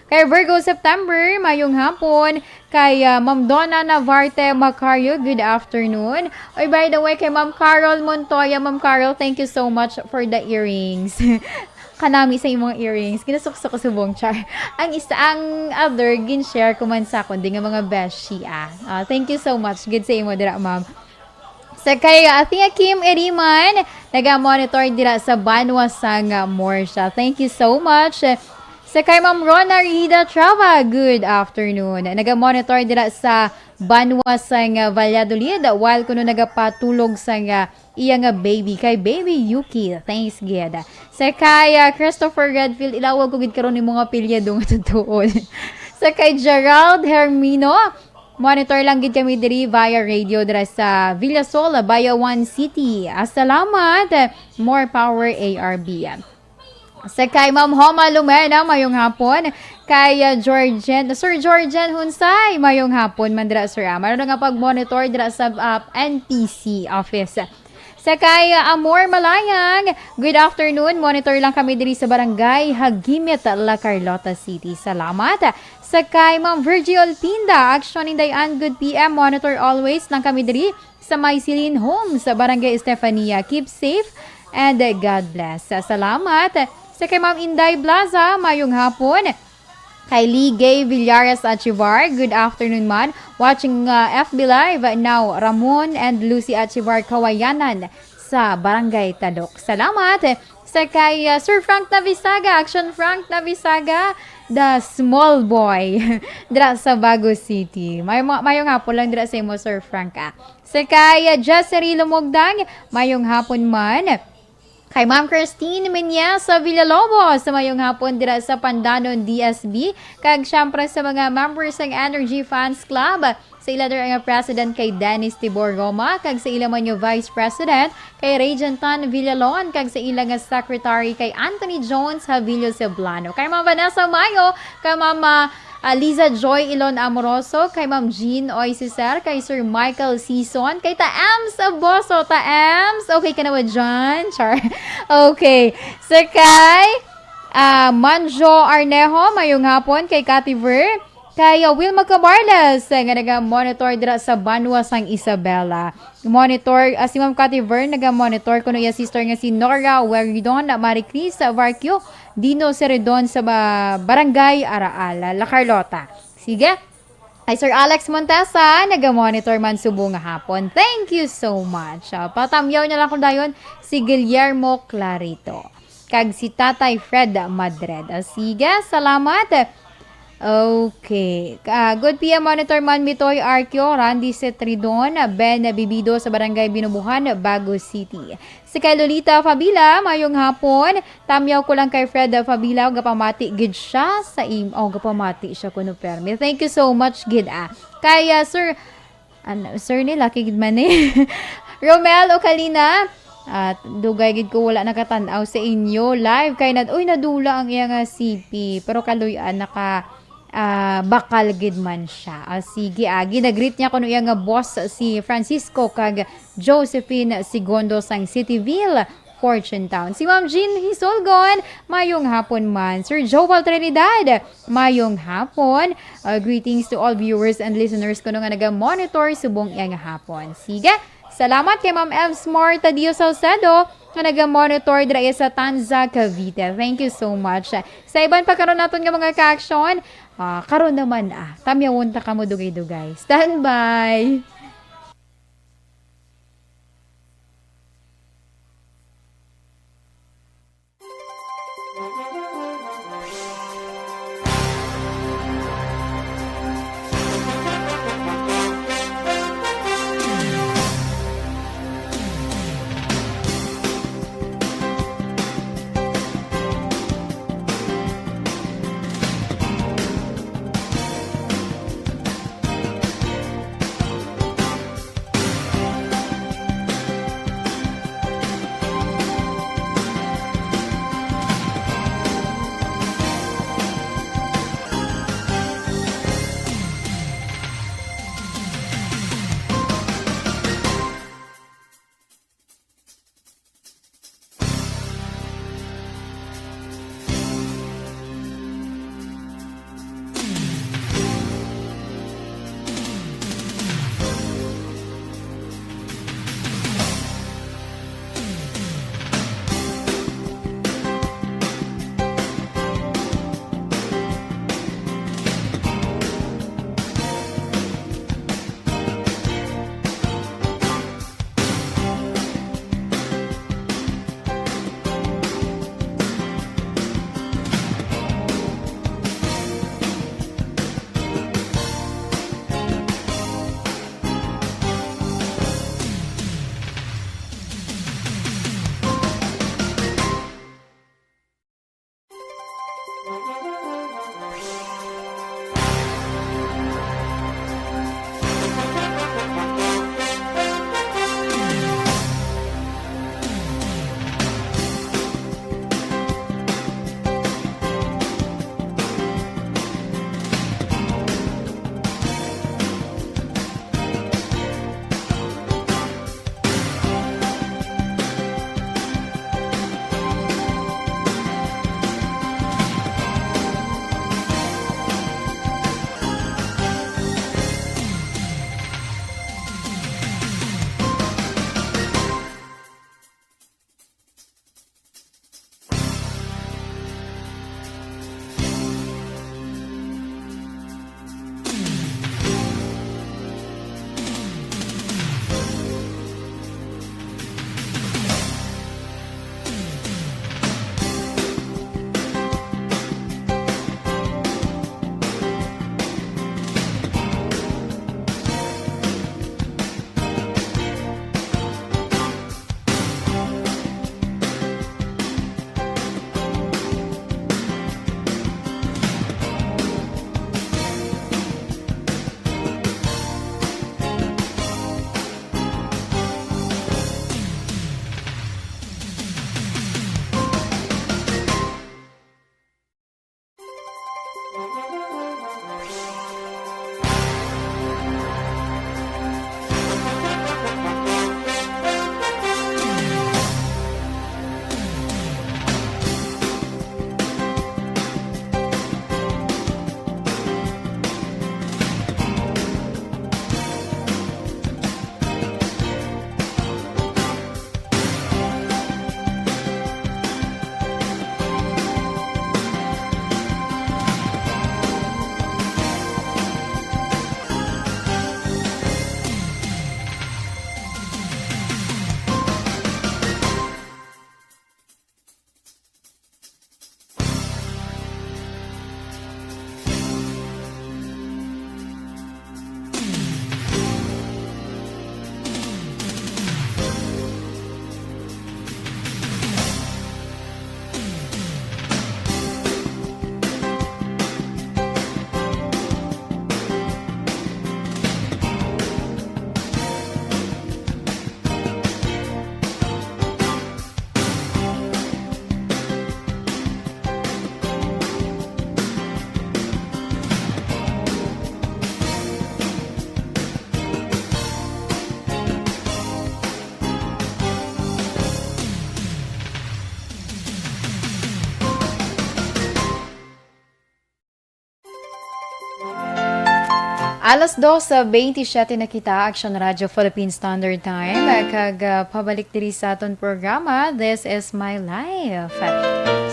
kay Virgo September, mayong hapon. Kay Ma'am Donna Navarte Macario, good afternoon. Oy, by the way, kay Ma'am Carol Montoya. Ma'am Carol, thank you so much for the earrings. Kanami sa imong earrings. Ginasukso ko subong char. Ang other, gin-share ko man sa kundi nga mga beshi. Thank you so much. Good sa imo dira, ma'am. Sa kay Tia Kim Eriman, naga-monitor dira sa Banwasang Morsha. Thank you so much. Sa kay Ma'am Rona Rida Trava, good afternoon. Naga-monitor dira sa Banwasang Valladolid while kuno nagapatulog sa iya nga baby kay baby Yuki. Thanks gid. Sa kay Christopher Redfield, ilawag ko gid karon ni mga pilyado nga tutuon. Sa kay Gerald Hermino, monitor lang gid kami diri via radio dira sa Villasol, Bayawan City. Salamat. More power ARB. Sa kay Ma'am Homa Lumena, mayong hapon. Kay Sir Georgian Hunsay, mayong hapon man dira Sir. Mayroon nga pag-monitor dira sa NPC office. Sa kay Amor Malayang, good afternoon. Monitor lang kami diri sa Barangay Hagimit, La Carlota City. Salamat. Sa kay Ma'am Virgil Tinda, Action in Dayan, good PM. Monitor always lang kami diri sa Mycelian Home sa Barangay Estefania. Keep safe and God bless. Salamat. Sa kay Ma'am Inday Blaza, mayong hapon. Kay Lee Gay Villares Achivar, good afternoon man. Watching FB Live now, Ramon and Lucy Achivar Kawayanan sa Barangay Tadok. Salamat. Sa kay Sir Frank Navisaga, Action Frank Navisaga, the small boy, dira sa Bago City. Mayong hapon lang dira sa imo, Sir Frank. Sa kay Jessery Lumogdang, mayong hapon man. Kay Ma'am Christine Minya sa Villalobos, sa mayong hapon dira sa Pandanon DSB. Kag syempre sa mga members ng Energy Fans Club, sa ila dira nga President kay Dennis Tibor Roma, kag sa ila man yung Vice President kay Regentan Villalon, kag sa ila nga Secretary kay Anthony Jones Havillo Ceblano. Kay Ma'am Vanessa Mayo, kay Ma'am Liza Joy Ilon Amoroso, kay Ma'am Jean Oisiser, kay Sir Michael Season, kay Taams Aboso. Taams, okay ka na ba dyan? Char. Okay. So kay Manjo Arnejo, mayong hapon, kay Cathy Ver, kay Wilma Cabarles, nga naga-monitor dira sa Banwasang Isabela. Monitor, si Ma'am Cathy Ver, naga-monitor ko iya sister nga si Nora Weridon, Marie Cris Varquio, Dino Seredon sa Barangay Araala, La Carlota. Sige. Ay Sir Alex Montesa, naga-monitor man subong nga hapon. Thank you so much. Patamyaw na lang kung dayon si Guillermo Clarito. Kag si Tatay Fred Madred. Sige, salamat. Okay. Good PM Monitor Man Mitoy Arquio, Randy Cetridon, Ben Bibido sa Barangay Binubuhan, Bago City. Si kay Lolita Fabila, mayong hapon. Tamyaw ko lang kay Fred Fabila, gapamati gid siya sa gapamati siya kuno permi. Thank you so much gid Kay Sir nila kay gid man Romel Ocalina, at dugay gid ko wala nakatan-aw sa inyo live kay nadula ang iya nga CP pero kaluyan bakal gid man siya. Sige, ginagreet niya kuno iya nga boss si Francisco kag Josephine Sigondo sang Cityville, Fortune Town. Si Ma'am Jean Hisolgon, mayong hapon man. Sir Joel Trinidad, mayong hapon. Greetings to all viewers and listeners kuno nga naga-monitor subong iya nga hapon. Sige, salamat kay Ma'am Evs Marta Dio Salcedo nga naga-monitor dira sa Tanza, Cavite. Thank you so much. Sa iban pa karon naton nga mga ka-action, karon naman tamyawon ta kamo dugay-dugay. Stand by. Alas 2:27 na kita, Action Radio Philippine Standard Time. Pabalik diri sa aton programa, This is My Life.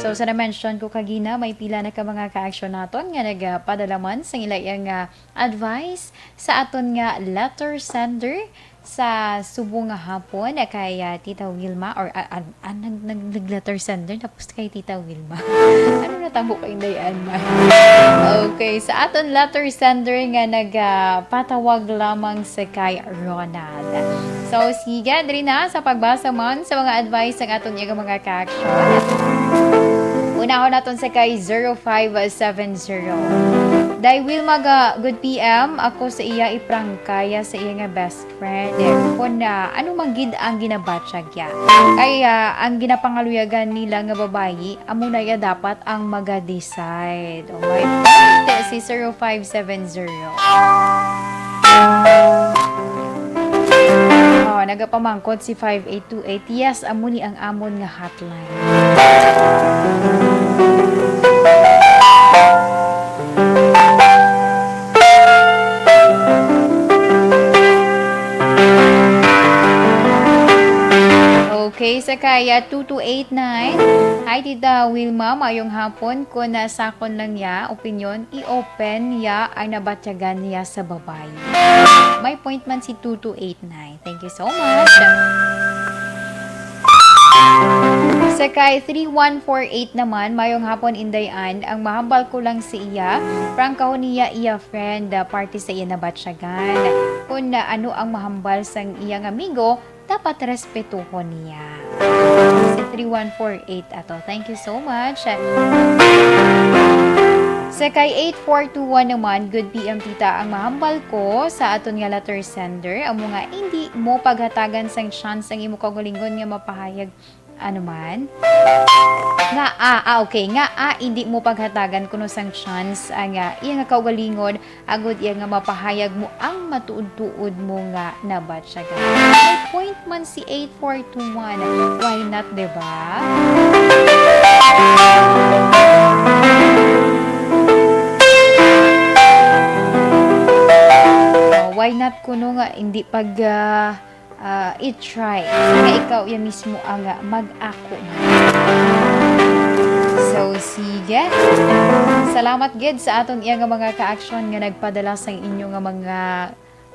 So, sa na-mention ko kagina, may pila na ka mga ka-action naton nga nagpadalaman sa ilayang advice sa aton nga letter sender sa Subo nga hapon kay Tita Wilma or nag-letter sender tapos kay Tita Wilma. Ano na tamo kay Dayan man? Okay, sa aton letter sender nga nagpatawag lamang sa kay Ronald. So, sige, diri na sa pagbasa man sa mga advice ng aton mga ka-action. Unahon naton sa kay 0570. Dai Wilma ga good PM, ako sa iya iprangkaya sa iya nga best friend. Kung ano manggid ang ginabatsyag ya. Kaya ang ginapangaluyagan nila nga babayi, amo na ya dapat ang maga-decide. Oh my God, si 0570. Oh, nagapamangkot si 5828. Yes, amo ni ang amon nga hotline. Okay, sa kaya 2289. Hi, Tita Wilma, mayong hapon. Kung nasakon lang ya, opinion, i-open ya ang nabatyagan niya sa babae. May point man si 2289. Thank you so much. Sa kay 3148 naman, mayong hapon indayan, ang mahambal ko lang si iya, prangkaho niya iya friend, party sa iya nabatyagan. Kung ano ang mahambal sang iyang amigo, dapat respetuhon niya. Si 3148 ato. Thank you so much. Sa kay 8421 naman, good PM tita, ang mahambal ko sa aton nga letter sender, amo nga hindi mo paghatagan sang chance ang imo kaugalingon nga mapahayag ano man. Nga okay, nga hindi mo paghatagan kuno sang chance ang iya nga kaugalingon agud iya nga mapahayag mo ang matuod-tuod mo nga nabatyagan. May point man si 8421. Why not, diba? Why not kuno nga hindi pag i-try nga ikaw ya mismo ang mag-ako. So, sige. Salamat gid sa aton iya nga mga ka-action nga nagpadala sa inyo nga mga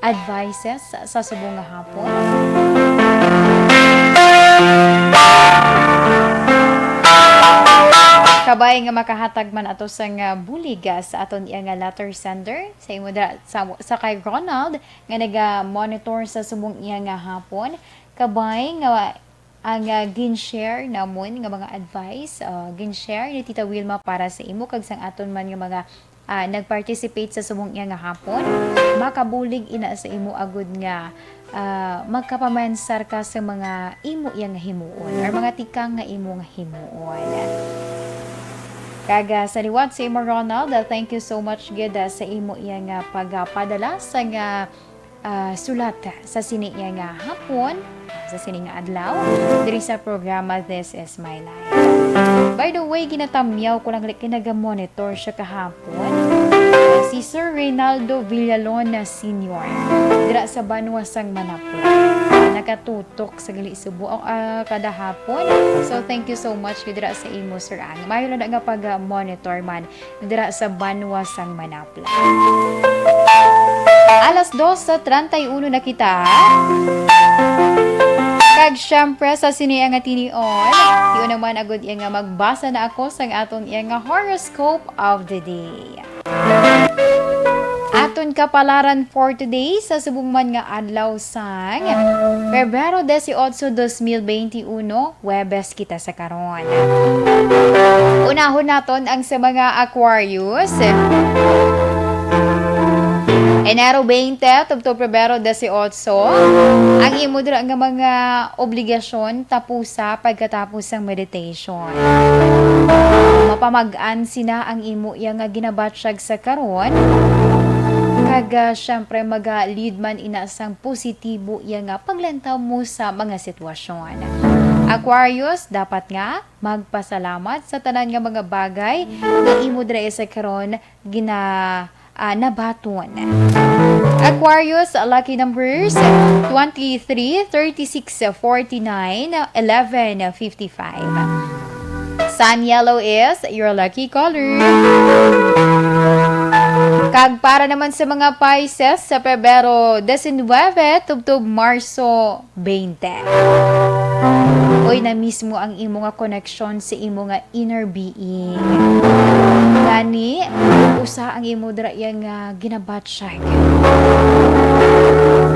advices sa subong nga hapon. Kabay nga makahatag man ato sa nga buliga sa aton iya nga letter sender sa imo sa kay Ronald nga naga-monitor sa subong iya nga hapon. Kabay nga ang gin-share namon nga mga advice, gin-share ni Tita Wilma para sa imo kag sang aton man nga mga nag-participate sa subong iya nga hapon. Makabulig ina sa imo agud nga magkapamansar ka sa mga imo iya nga himuon or mga tikang nga imo nga himuon. Kaga sa liwat sa imo Ronald, thank you so much gid sa imo iya nga pagpadala sa nga sulat sa sini iya nga hapon, sa sini nga adlaw diri sa programa This is My Life. By the way, ginatamyaw ko lang kinaga-monitor siya kahapon. Si Sir Reynaldo Villalona Sr. dira sa Banwasang Manapur. Nakatutok sa gali Subo kada hapon. So thank you so much dira sa imo Sir Ang. Mayo na nga pag-monitor man dira sa Banwasang Manapla. Alas 2:31 na kita. Kag syempre sa siniya nga tinion, yun naman agad iya nga magbasa na ako sa aton iya nga horoscope of the day. Aton kapalaran for today sa subong man nga adlaw sang Pebrero 18, 2021, Huwebes kita sa karon. Unahon naton ang sa mga Aquarius. Enero 20 to Pebrero 18, ang imo dira nga mga obligasyon tapusa pagkatapos ng meditation. Mapamag-an sina ang imo iya nga ginabatsyag sa karon. Kag syempre maga-lead man ina sang positibo iya nga paglantaw mo sa mga sitwasyon. Aquarius, dapat nga magpasalamat sa tanan nga mga bagay nga imo dira sa karon nabaton. Aquarius, lucky numbers 23, 36, 49, 11, 55. Sun yellow is your lucky color. Kag para naman sa mga Pisces sa Pebrero 19, tubtob Marso 20. Oy, na mismo ang imo nga connection sa imo nga inner being. Gani, usa ang imo dira nga ginabatsyag.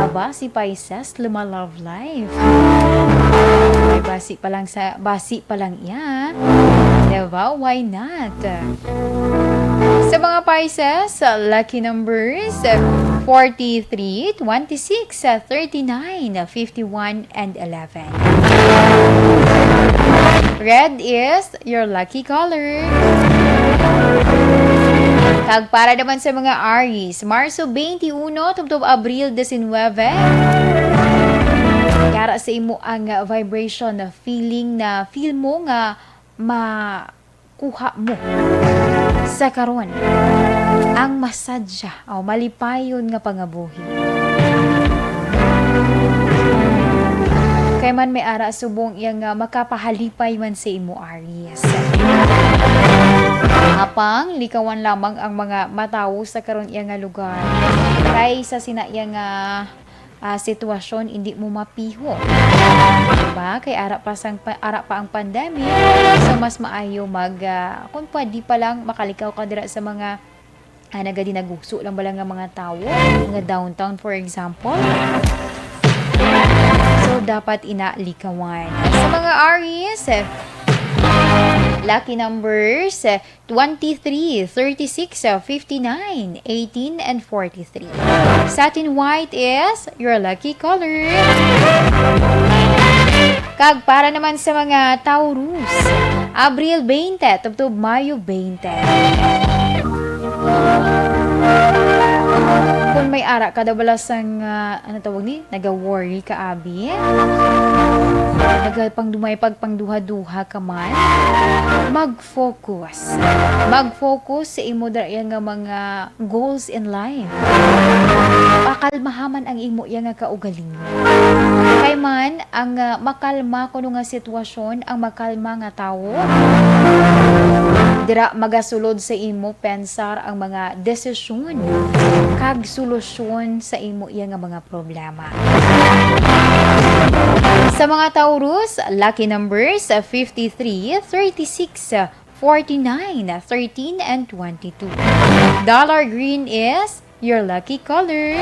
Aba, si Pisces, love life. Ay, basi pa lang iya. Diba? Why not? Sa mga Pisces, lucky numbers 43, 26, 39, 51, and 11. Red is your lucky color. Kag para naman sa mga Aries, Marso 21, tubtob Abril 19. Kara sa imo ang vibration na feeling na feel mo nga makuha mo sa karon ang masadya o malipayon nga pangabuhi. Kay man may ara subong yang makapahalipay man sa imo Aries. Apang likawan lamang ang mga matawo sa karon iya nga lugar. Kay sa sinaya nga sitwasyon hindi mo mapiho. Diba? Kay ara pa ang pandemic, so mas maayo kung pwede pa lang makalikaw ka dira sa mga nagadinagugso lang bala nga mga tao, mga downtown for example. So dapat inalikawan. Sa mga Aries, lucky numbers 23, 36, 59, 18, and 43. Satin white is your lucky color. Kag para naman sa mga Taurus, Abril 20, tubtob Mayo 20. Kung may ara kada balasang naga-worry ka abi, nagapangdumay pagpangduha-duha ka man, mag-focus sa imo dara nga mga goals in life. Pakalmahaman ang imo nga kaugalingon. Kay man ang makalma kuno nga sitwasyon, ang makalma nga tawo, dira magasulod sa imo pensar ang mga desisyon kag solusyon sa imo nga mga problema. Sa mga Taurus, lucky numbers 53, 36, 49, 13, and 22. Dollar green is your lucky color.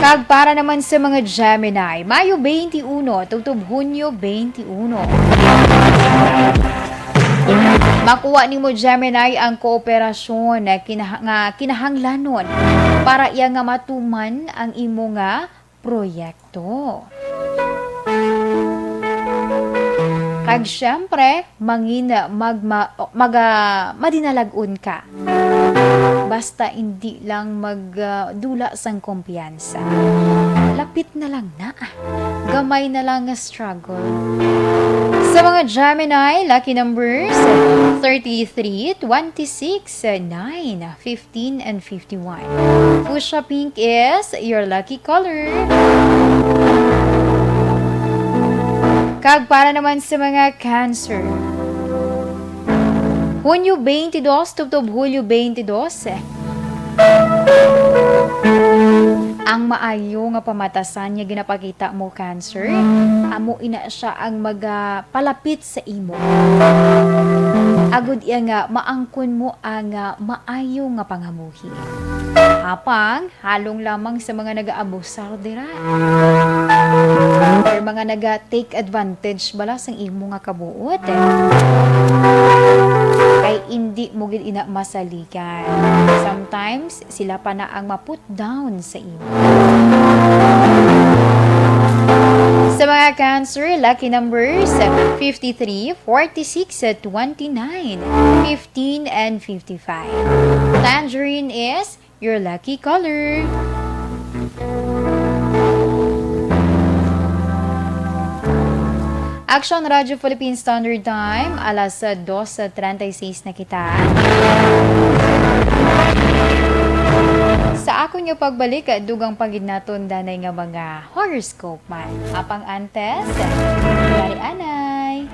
Kag para naman sa mga Gemini, Mayo 21, tubtob Hunyo 21. Makuha nimo Gemini ang kooperasyon na kinahanglanon para iya nga matuman ang imo nga proyekto. Kag syempre, madinalagun ka. Basta hindi lang magdula sang kumpiyansa. Lapit na lang na. Gamay na lang nga struggle. Sa mga Gemini, lucky numbers 33, 26, 9, 15, and 51. Fuchsia pink is your lucky color. Kag para naman sa mga Cancer, Hunyo 22, tubtob Hulyo 22. Ang maayo nga pamatasan nga ginapakita mo Cancer, amo ina siya ang magpalapit sa imo. Agud iya nga maangkon mo ang maayo nga pangamuhi. Apang halong lamang sa mga nagaabusar dira. Or mga naga-take advantage bala sang imo nga kabuot. Kay hindi mo gid ina masalikan. Sometimes sila pa na ang ma-put down sa imo. Sa mga Cancer, lucky numbers 53, 46, 29, 15, and 55. Tangerine is your lucky color. Action Radio Philippine Standard Time, alas 2:36 na kita. Sa ako nga pagbalik, dugang pagid naton danay nga mga horoscope man. Apang antes, dari anay.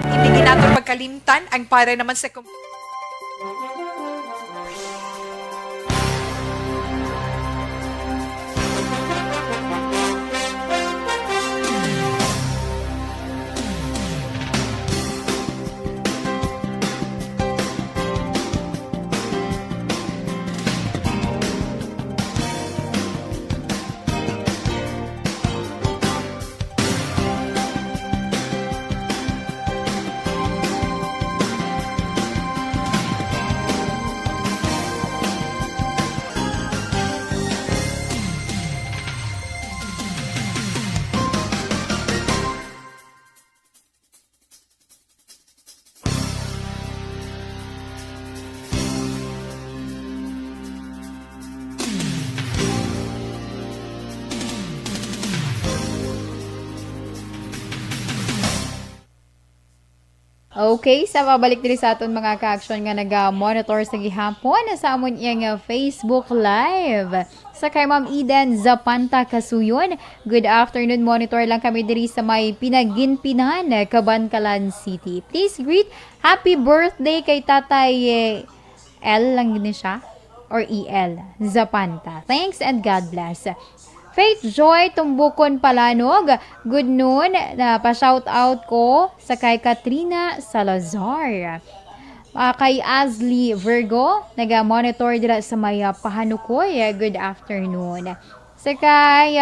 Hindi nato pagkalimtan ang para naman sa Okay, sa pabalik diri sa aton mga ka-action nga naga-monitor sa gihapon sa amon iyang Facebook Live. Sa kay Ma'am Eden Zapanta Kasuyon, good afternoon, monitor lang kami diri sa may Pinaginpinan, Cabancalan City. Please greet happy birthday kay Tatay L lang ni siya or EL Zapanta. Thanks and God bless. Faith Joy Tumbukon Palanog, good noon, pa-shout out ko sa kay Katrina Salazar. Kay Asli Virgo, naga-monitor dira sa may Pahanukoy, good afternoon. Sa kay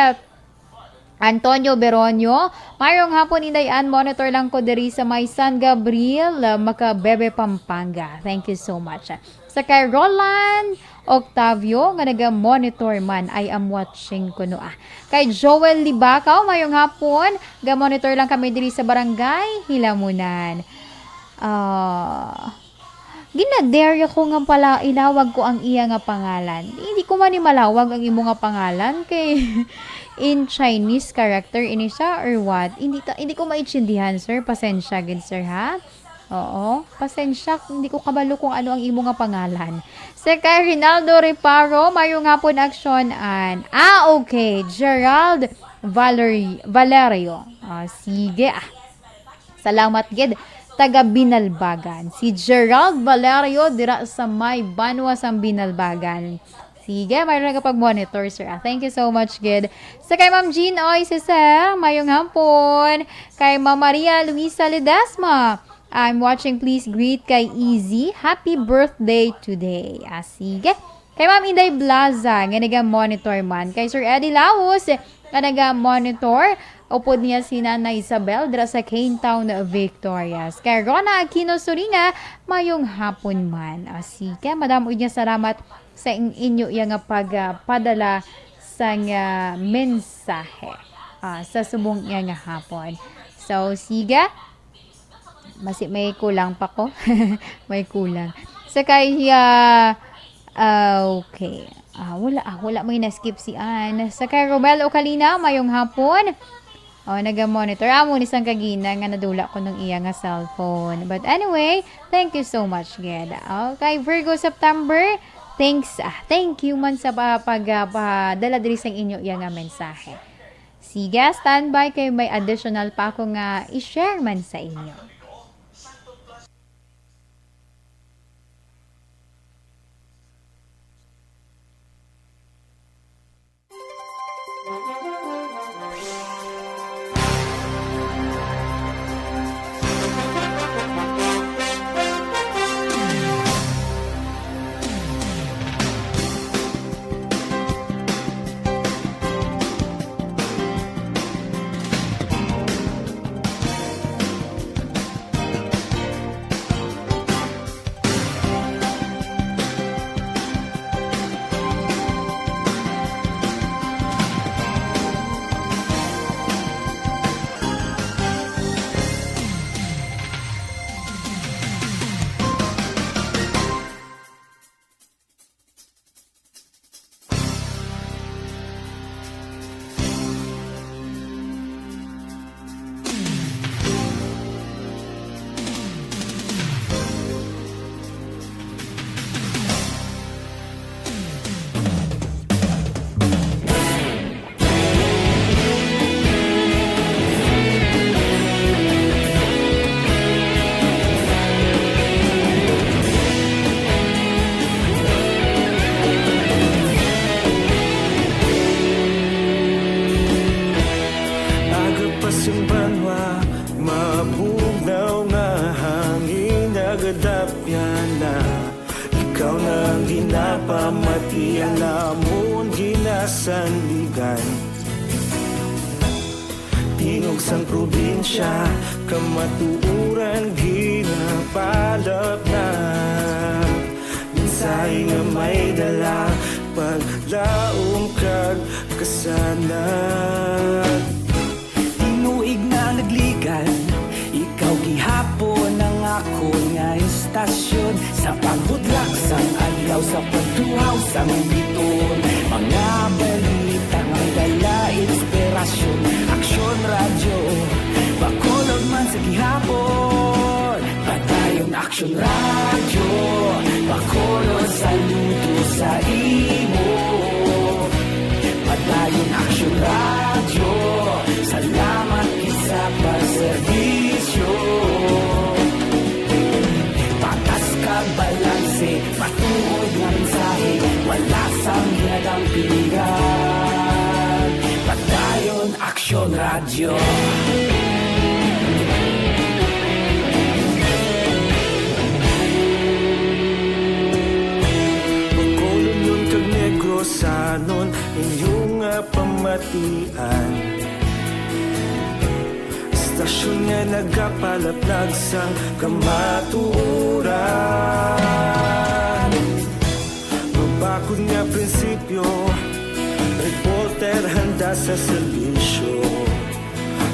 Antonio Beronio, mayroong hapon indayan, monitor lang ko diri sa may San Gabriel, Macabebe, Pampanga. Thank you so much. Sa kay Roland Octavio, nga naga-monitor man, I am watching ko no. Kay Joel Libakaw, mayong hapon, ga-monitor lang kami diri sa barangay Hilamunan. Ginaderya ko nga pala, ilawag ko ang iya nga pangalan. Hindi ko man malawag ang imo nga pangalan, kay in Chinese character ini siya or what? Hindi ko maintindihan, sir. Pasensya, gid sir, ha? Oo, pasensya, hindi ko kabalo kung ano ang imo nga pangalan. Sa kay Rinaldo Reparo, mayong hapon aksyonan. Okay, Gerald Valerio. Sige, salamat gid, taga Binalbagan. Si Gerald Valerio dira sa may Banwa sa Binalbagan. Sige, mayroon ka pag-monitor, sir. Thank you so much, gid. Sa kay Ma'am Jean Oy, si sir, mayong hapon. Kay Ma'am Maria Luisa Ledesma, I'm watching, please greet kay Easy. Happy birthday today. Sige. Kay Ma'am Inday Blaza, nga naga-monitor man. Kay Sir Eddie Laos, nga naga-monitor. Upod niya si Nana Isabel, dira sa Cane Town, Victorias. Kay Rona Aquino Surina, mayong hapon man. Sige, madam, niya salamat sa inyo yung pagpadala sa mensahe sa subong nga hapon. So, sige. May kulang pa ko. May kulang. Sa kay okay. Wala may na-skip si Ann. Sa kay Romel Ocalina, mayong hapon. Naga-monitor. Amo ni sang kagina nga nadula ko ng iya nga cellphone. But anyway, thank you so much, Ged. Okay, Virgo September. Thanks. Thank you man sa pagdala diri sa inyo iya nga mensahe. Sige, standby kayo, may additional pa ako nga i-share man sa inyo. Di alamon ginasanligan Tingog sang probinsya Kamatuuran ginapalap na Minsay nga may dala Paglaom kag kasanan Tinuig na nagligan Ikaw gihapon ang ako nga istasyon Sa pagbudlak sang adlaw Sa pagtuhaw sang biton Mga balita may dala inspirasyon Aksyon radyo Bacolod man sa gihapon Padayon aksyon radyo Bacolod saludo sa imo Padayon aksyon radyo Salamat isa pa serbisyo Patas kag balanse Matuod nga mensahe Wala sang hinagang pilihan Padayon aksyon radyo Bacolod nun kag Negrosanon Inyong nga pamatian Stasyon nga nagapalaplag sang kamatuuran Mabakod nga prinsipyo Reporter handa sa serbisyo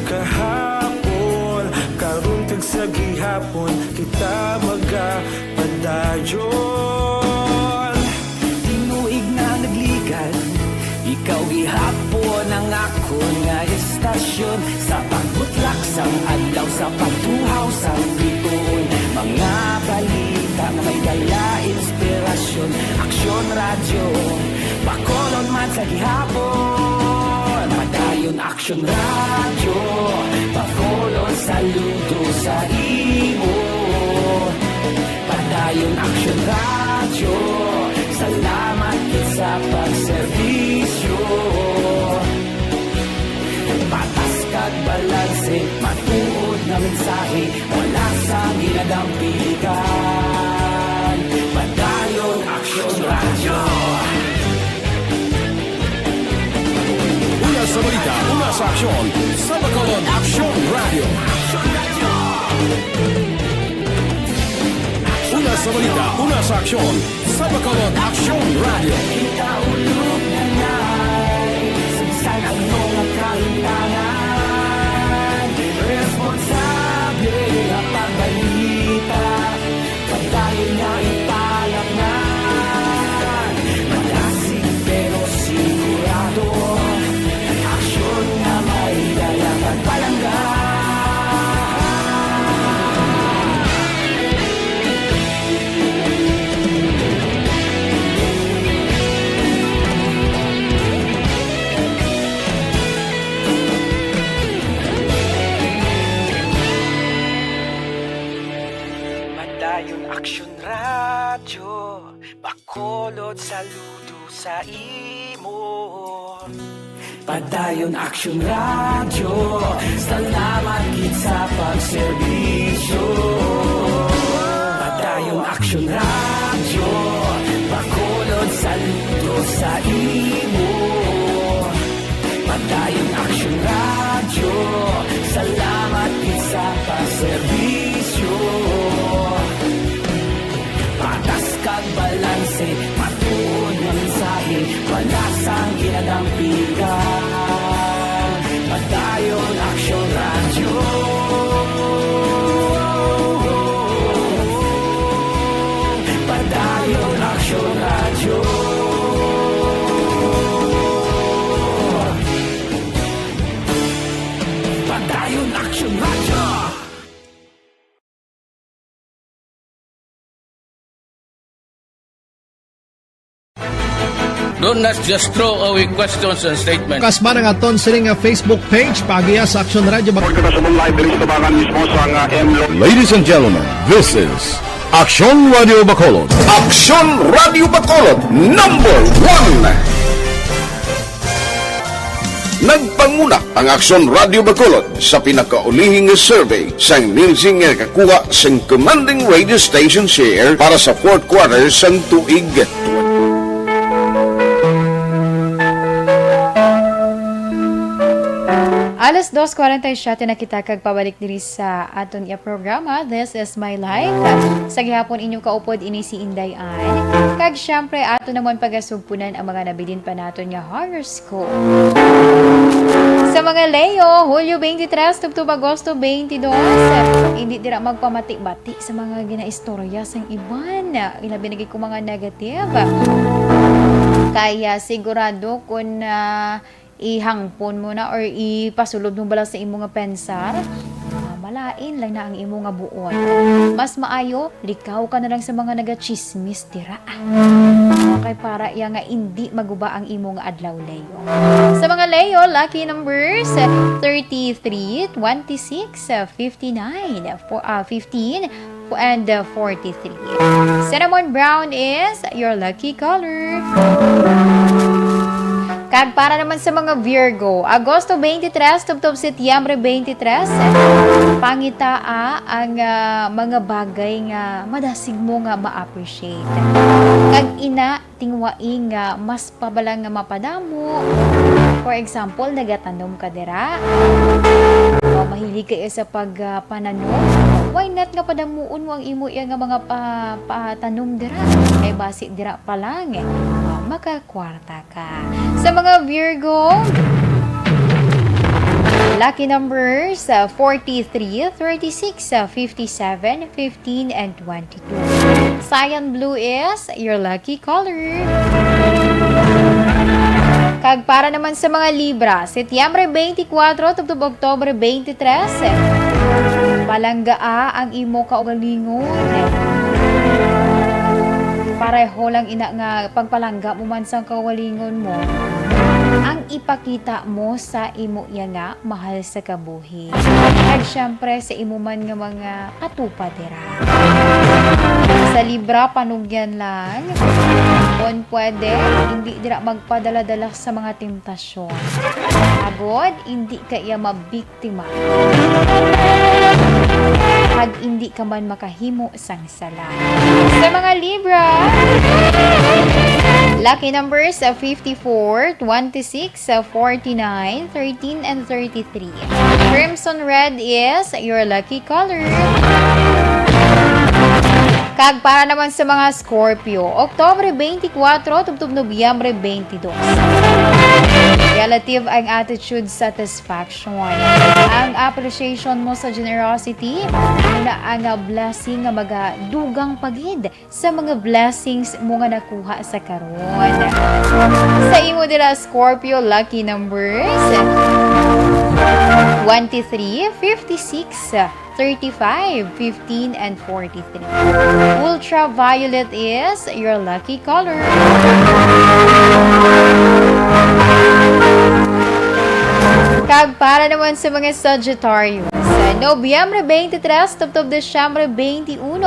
Kahapon, karon kag sa gihapon Kita magapadayon Tinuig na nagligan Ikaw gihapon ang ako nga istasyon Sa pagbutlak sang adlaw Sa pagtuhaw sang biton Mga balita na may dala inspirasyon Aksyon radyo Bacolod man sa gihapon Padayon aksyon radyo Bacolod saludo sa imo Padayon aksyon radyo Salamat sa pagserbisyo Patas kag balanse Matuod na mensahe Wala sa ginadang piligan Padayon aksyon radyo Una sa balita, una sa aksyon. Sa Bacolod Aksyon Radio. Una sa balita, una sa aksyon. Sa Bacolod Aksyon Radio. Kita ulog na na'y Sinsan ang mga kahintangan Responsable ang pagbalita Pagdayon na ipalak na Malasig pero sigurado Aksyon na may dalang palangga Padayon aksyon radyo Bacolod saludo sa imo Padayon aksyon radyo Salamat gid sa pagserbisyo Padayon aksyon radyo Bacolod saludo sa imo Padayon aksyon radyo Salamat gid sa pagserbisyo Patas kag balanse Matuod nga mensahe Wala sang ginadampigan Padayon aksyon radyo Padayon aksyon radyo Padayon aksyon radyo Do not just throw away questions and statements. Kasma ng aton sining nga Facebook page pagiya sa Aksyon Radio. Ladies and gentlemen, this is Aksyon Radio Bacolod. Aksyon Radio Bacolod #1. Nagpanguna ang Aksyon Radio Bacolod sa pinakaulihing survey sang ninsing nga kakuha sang commanding radio station share para sa fourth quarter sang tuig. Alas 2:47 na kita kag pabalik diri sa aton iya programa. This is my life. Sa gihapon inyong kaupod ini si Inday Ann. Kag syempre ato naman pagasugpunan ang mga nabilin pa naton nga horoscope. Sa mga Leo, Hulyo 23 tubtub Agosto 22, hindi dira magpamati-bati sa mga ginaistorya sang iban. Ilabi nagay ko mga negative. Kaya sigurado kung ihangpon mo na or ipasulod mo bala sa imo nga pensar, malain lang na ang imo nga buon. Mas maayo, likaw ka na lang sa mga naga-chismis dira. Okay, para iya nga hindi maguba ang imo nga adlaw, Leo. Sa mga Leo, lucky numbers 33, 26, 59, 15, and 43. Cinnamon brown is your lucky color. Kag para naman sa mga Virgo, Agosto 23 tubtob Setyembre 23, pangitaa ang mga bagay nga madasig mo nga ma-appreciate. Kag ina tingwaing nga mas pabalang nga mapadamo. For example, nagatanom ka dira. O mahilig kayo sa pagpananom. Why not nga padamuon mo ang imo nga mga patanom dira? Kay basi dira pa lang makakwarta ka. Sa mga Virgo, lucky numbers 43, 36, 57, 15, and 22. Cyan blue is your lucky color. Kag para naman sa mga Libra, Setyembre 24 tubtob Oktobre 23, palanggaa ang imo kaugalingon. Pareho lang ina nga pagpalangga mo man sa kawalingon mo, ang ipakita mo sa imo iya nga mahal sa kabuhi. At syempre sa imo man nga mga katupadera. Sa Libra, panugyan lang. Kung pwede, hindi dira magpadala-dala sa mga temptasyon. Agod, hindi ka iya mabiktima. Pag hindi ka man makahimo sang sala. Sa mga Libra, lucky numbers 54, 26, 49, 13, and 33. Crimson red is your lucky color. Kag para naman sa mga Scorpio, Oktobre 24 tubtob Nobyembre 22. Relative ang attitude satisfaction. Ang appreciation mo sa generosity, muna ang blessing nga magadugang pagid sa mga blessings mo nga nakuha sa karon. Sa imo dira Scorpio, lucky numbers 23, 56, 35, 15, and 43. Ultraviolet is your lucky color. Kag para naman sa mga Sagittarius, Nobyembre 23 tubtob Desyembre 21.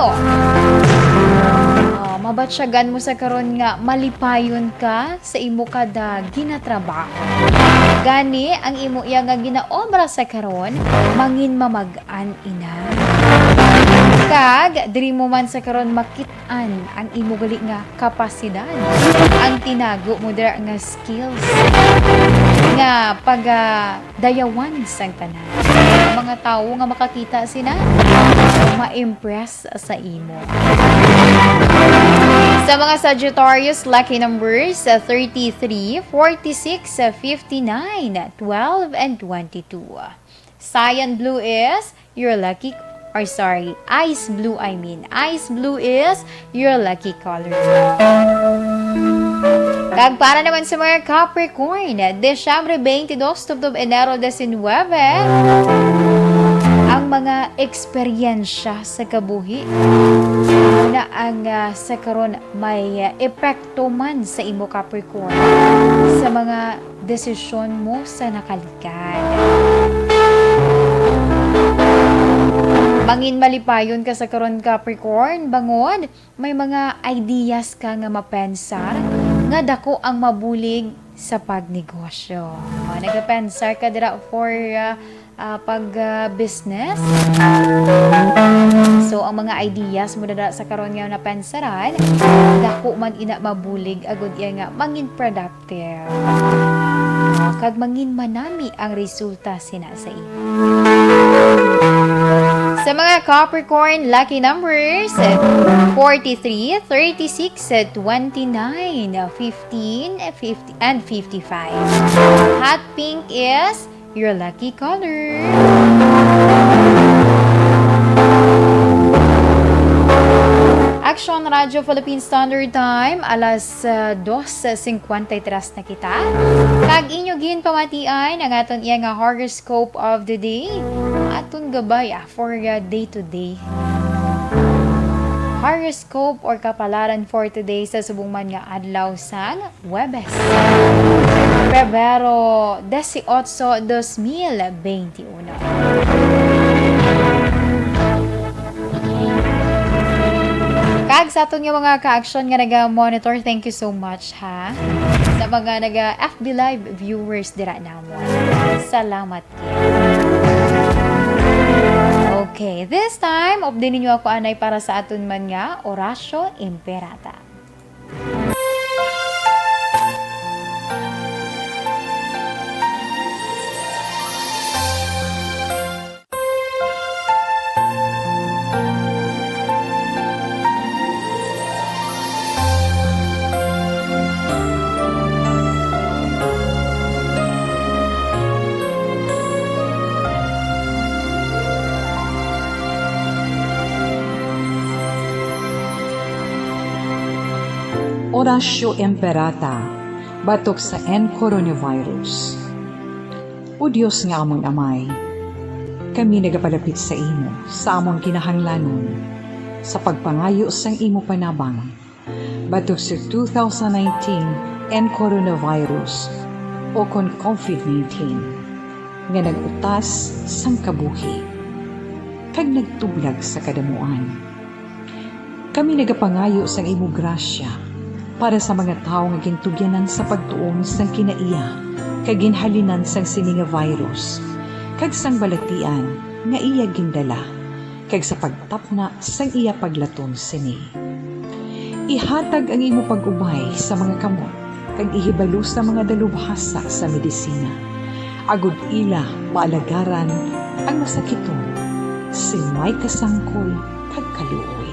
Mabatsyagan mo sa karon nga malipayon ka sa imo kada ginatrabaho. Gani ang imo iya nga ginaobra sa karon mangin mamag-an ina. Kag diri mo man sa karon makit-an ang imo gali nga kapasidad, ang tinago mo dira nga skills nga pagdayawan sang tanan. Mga tao nga makakita sina ma-impress sa imo. Sa mga Sagittarius, lucky numbers 33, 46, 59, 12, and 22. Cyan blue is your lucky, ice blue Ice blue is your lucky color. Kag para naman sa mga Capricorn, Desyembre 22 tubtob Enero 19, ang mga eksperyensya sa kabuhi na ang sa karon may epekto man sa imo Capricorn sa mga desisyon mo sa nakalikad. Mangin malipayon ka sa karon Capricorn, bangod may mga ideas ka nga mapensar nga dako ang mabulig sa pagnegosyo. Nagapensar ka dira for pag-business. So, ang mga ideas mo na sa karon nga napensaran, dako man ina mabulig agud iya nga mangin productive. kag mangin manami ang resulta sina sa imo. Sa mga Capricorn lucky numbers, 43, 36, 29, 15, 50, and 55. Hot pink is your lucky color. Action Radio Philippine Standard Time, alas 2:53 na kita. Kag inyo gin pamatian ang aton iya nga horoscope of the day. Aton gabay for day to day. Horoscope or kapalaran for today sa subong man nga adlaw sang Huwebes. Pebrero 18, 2021. Kag sa aton nga mga ka-action nga naga-monitor, thank you so much ha. Sa mga naga-FB Live viewers dira namon. Salamat kayo. Okay, this time, update ninyo ako anay para sa aton man nga Orasyo Imperata. Orasyo Imperata, batok sa coronavirus. O Diyos nga amon amay, kami nagapalapit sa imo, sa amon kinahanglanon, sa pagpangayo sang imo panabang, batok sa 2019 coronavirus o kon COVID-19, nga nagutas sang kabuhi, kag nagtublag sa kadamuan. Kami nagapangayo sang imo grasya, para sa mga tao nga gintugyanan sa pagtuon sang kinaiya, kag ginhalinan sang sini nga virus, kag sang balatian nga iya gindala, kag sa pagtapna sang iya paglaton sini. Ihatag ang imo pag-ubay sa mga kamot, kag ihibalo sa mga dalubhasa sa medisina. Agud ila maalagaran ang masakiton, si may kasangkol kag kaluoy.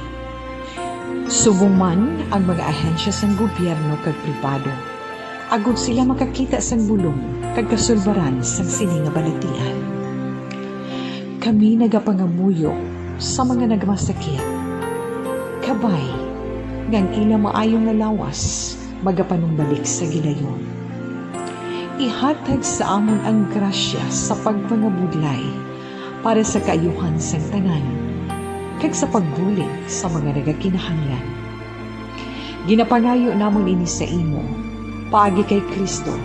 Subong man ang mga ahensya sang gobyerno kag pribado, agud sila makakita sang bulong kag kasulbaran sang sini nga balatian. Kami nagapangamuyo sa mga nagmasakit, kabay ngang ila maayong nga lawas magapanumbalik sa gilayon. Ihatag sa amon ang grasya sa pagpangabudlay para sa kaayuhan sang tanan, kag sa pagbulig sa mga nagakinahanglan. Ginapangayo namon ini sa imo, paagi kay Kristo,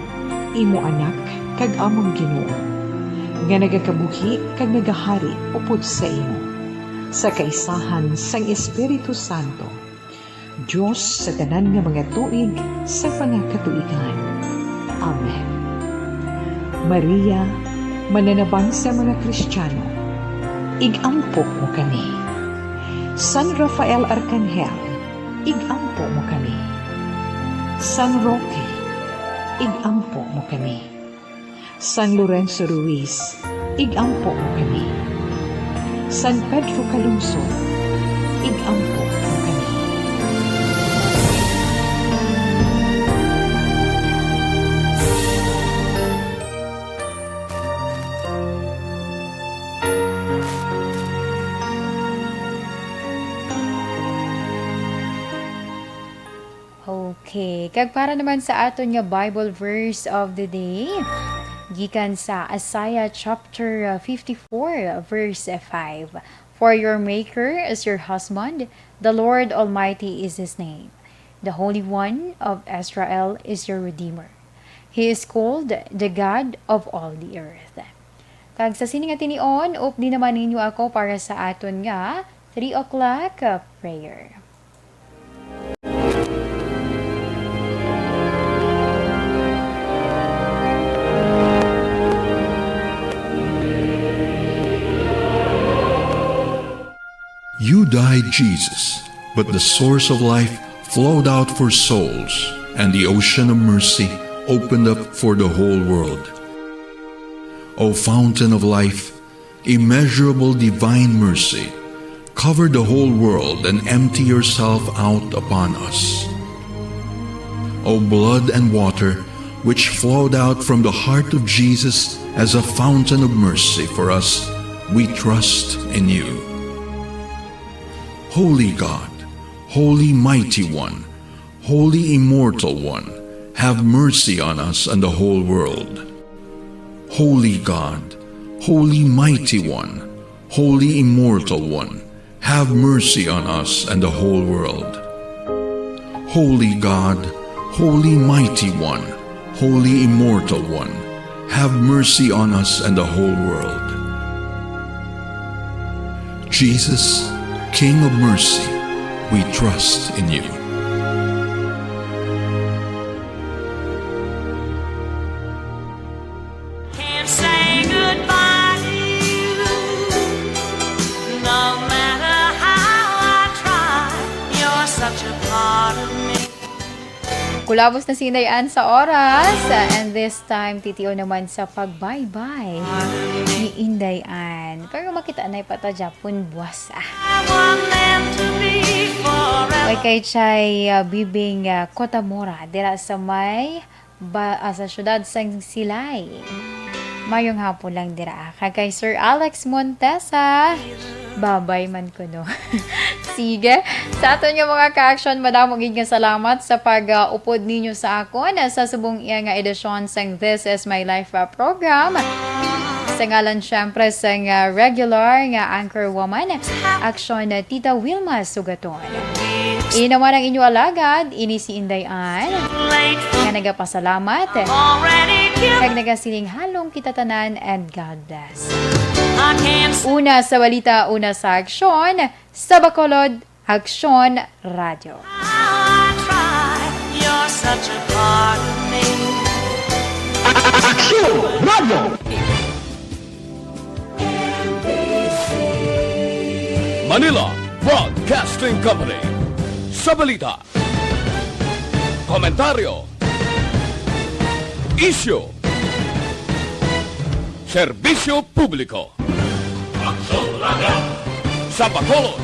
imo anak, kag amon Ginoo, nga nagakabuhi kag nagahari upod sa imo, sa kaisahan sang Espiritu Santo, Diyos sa tanan nga mga tuig sa pangakatuigan. Amen. Maria, mananabang sa mga Kristiyano, igampok mo kami. San Rafael Arcangel, igampo mo kami. San Roque, igampo mo kami. San Lorenzo Ruiz, igampo mo kami. San Pedro Calungsod, igampo mo kami. Okay, kag para naman sa aton nga Bible verse of the day, gikan sa Isaiah chapter 54 verse 5. For your maker is your husband, the Lord Almighty is his name. The Holy One of Israel is your Redeemer. He is called the God of all the earth. Kag sa sini nga tinion, di naman ninyo ako para sa aton nga 3 o'clock prayer. You died, Jesus, but the source of life flowed out for souls, and the ocean of mercy opened up for the whole world. O fountain of life, immeasurable divine mercy, cover the whole world and empty yourself out upon us. O blood and water, which flowed out from the heart of Jesus as a fountain of mercy for us, we trust in you. Holy God, Holy Mighty One, Holy Immortal One, have mercy on us and the whole world. Holy God, Holy Mighty One, Holy Immortal One, have mercy on us and the whole world. Holy God, Holy Mighty One, Holy Immortal One, have mercy on us and the whole world. Jesus, King of mercy, we trust in you. Can't say goodbye to you, no matter how I try. You're such a part of me. Kulabos na si Inday Ann sa oras. And this time, titiyo naman sa pag-bye-bye ni Inday Ann. Pero makita na ipata Japon buwas. Oy kay Chay Bibing Kotamora dira sa may sa syudad sang Silay. Mayong hapon lang dira. Kay Sir Alex Montesa. Babay man ko no. Sige. Sa aton nga mga ka-action, madamong nga salamat sa pag-upod ninyo sa akon sa subong iya nga edisyon sang This Is My Life program. Sa ngalan syempre sang regular nga anchor woman, action na Tita Wilma Sugaton. Inaman ang inyo alagad, ini si Inday Ann, nga nagapasalamat, kag nagasiling halong kitatanan, and God bless. Una sa balita, una sa aksyon, sa Bacolod, Aksyon Radio. Aksyon Radio! Manila Broadcasting Company. Sa balita, komentaryo, isyu, serbisyo publiko. Sa Bacolod,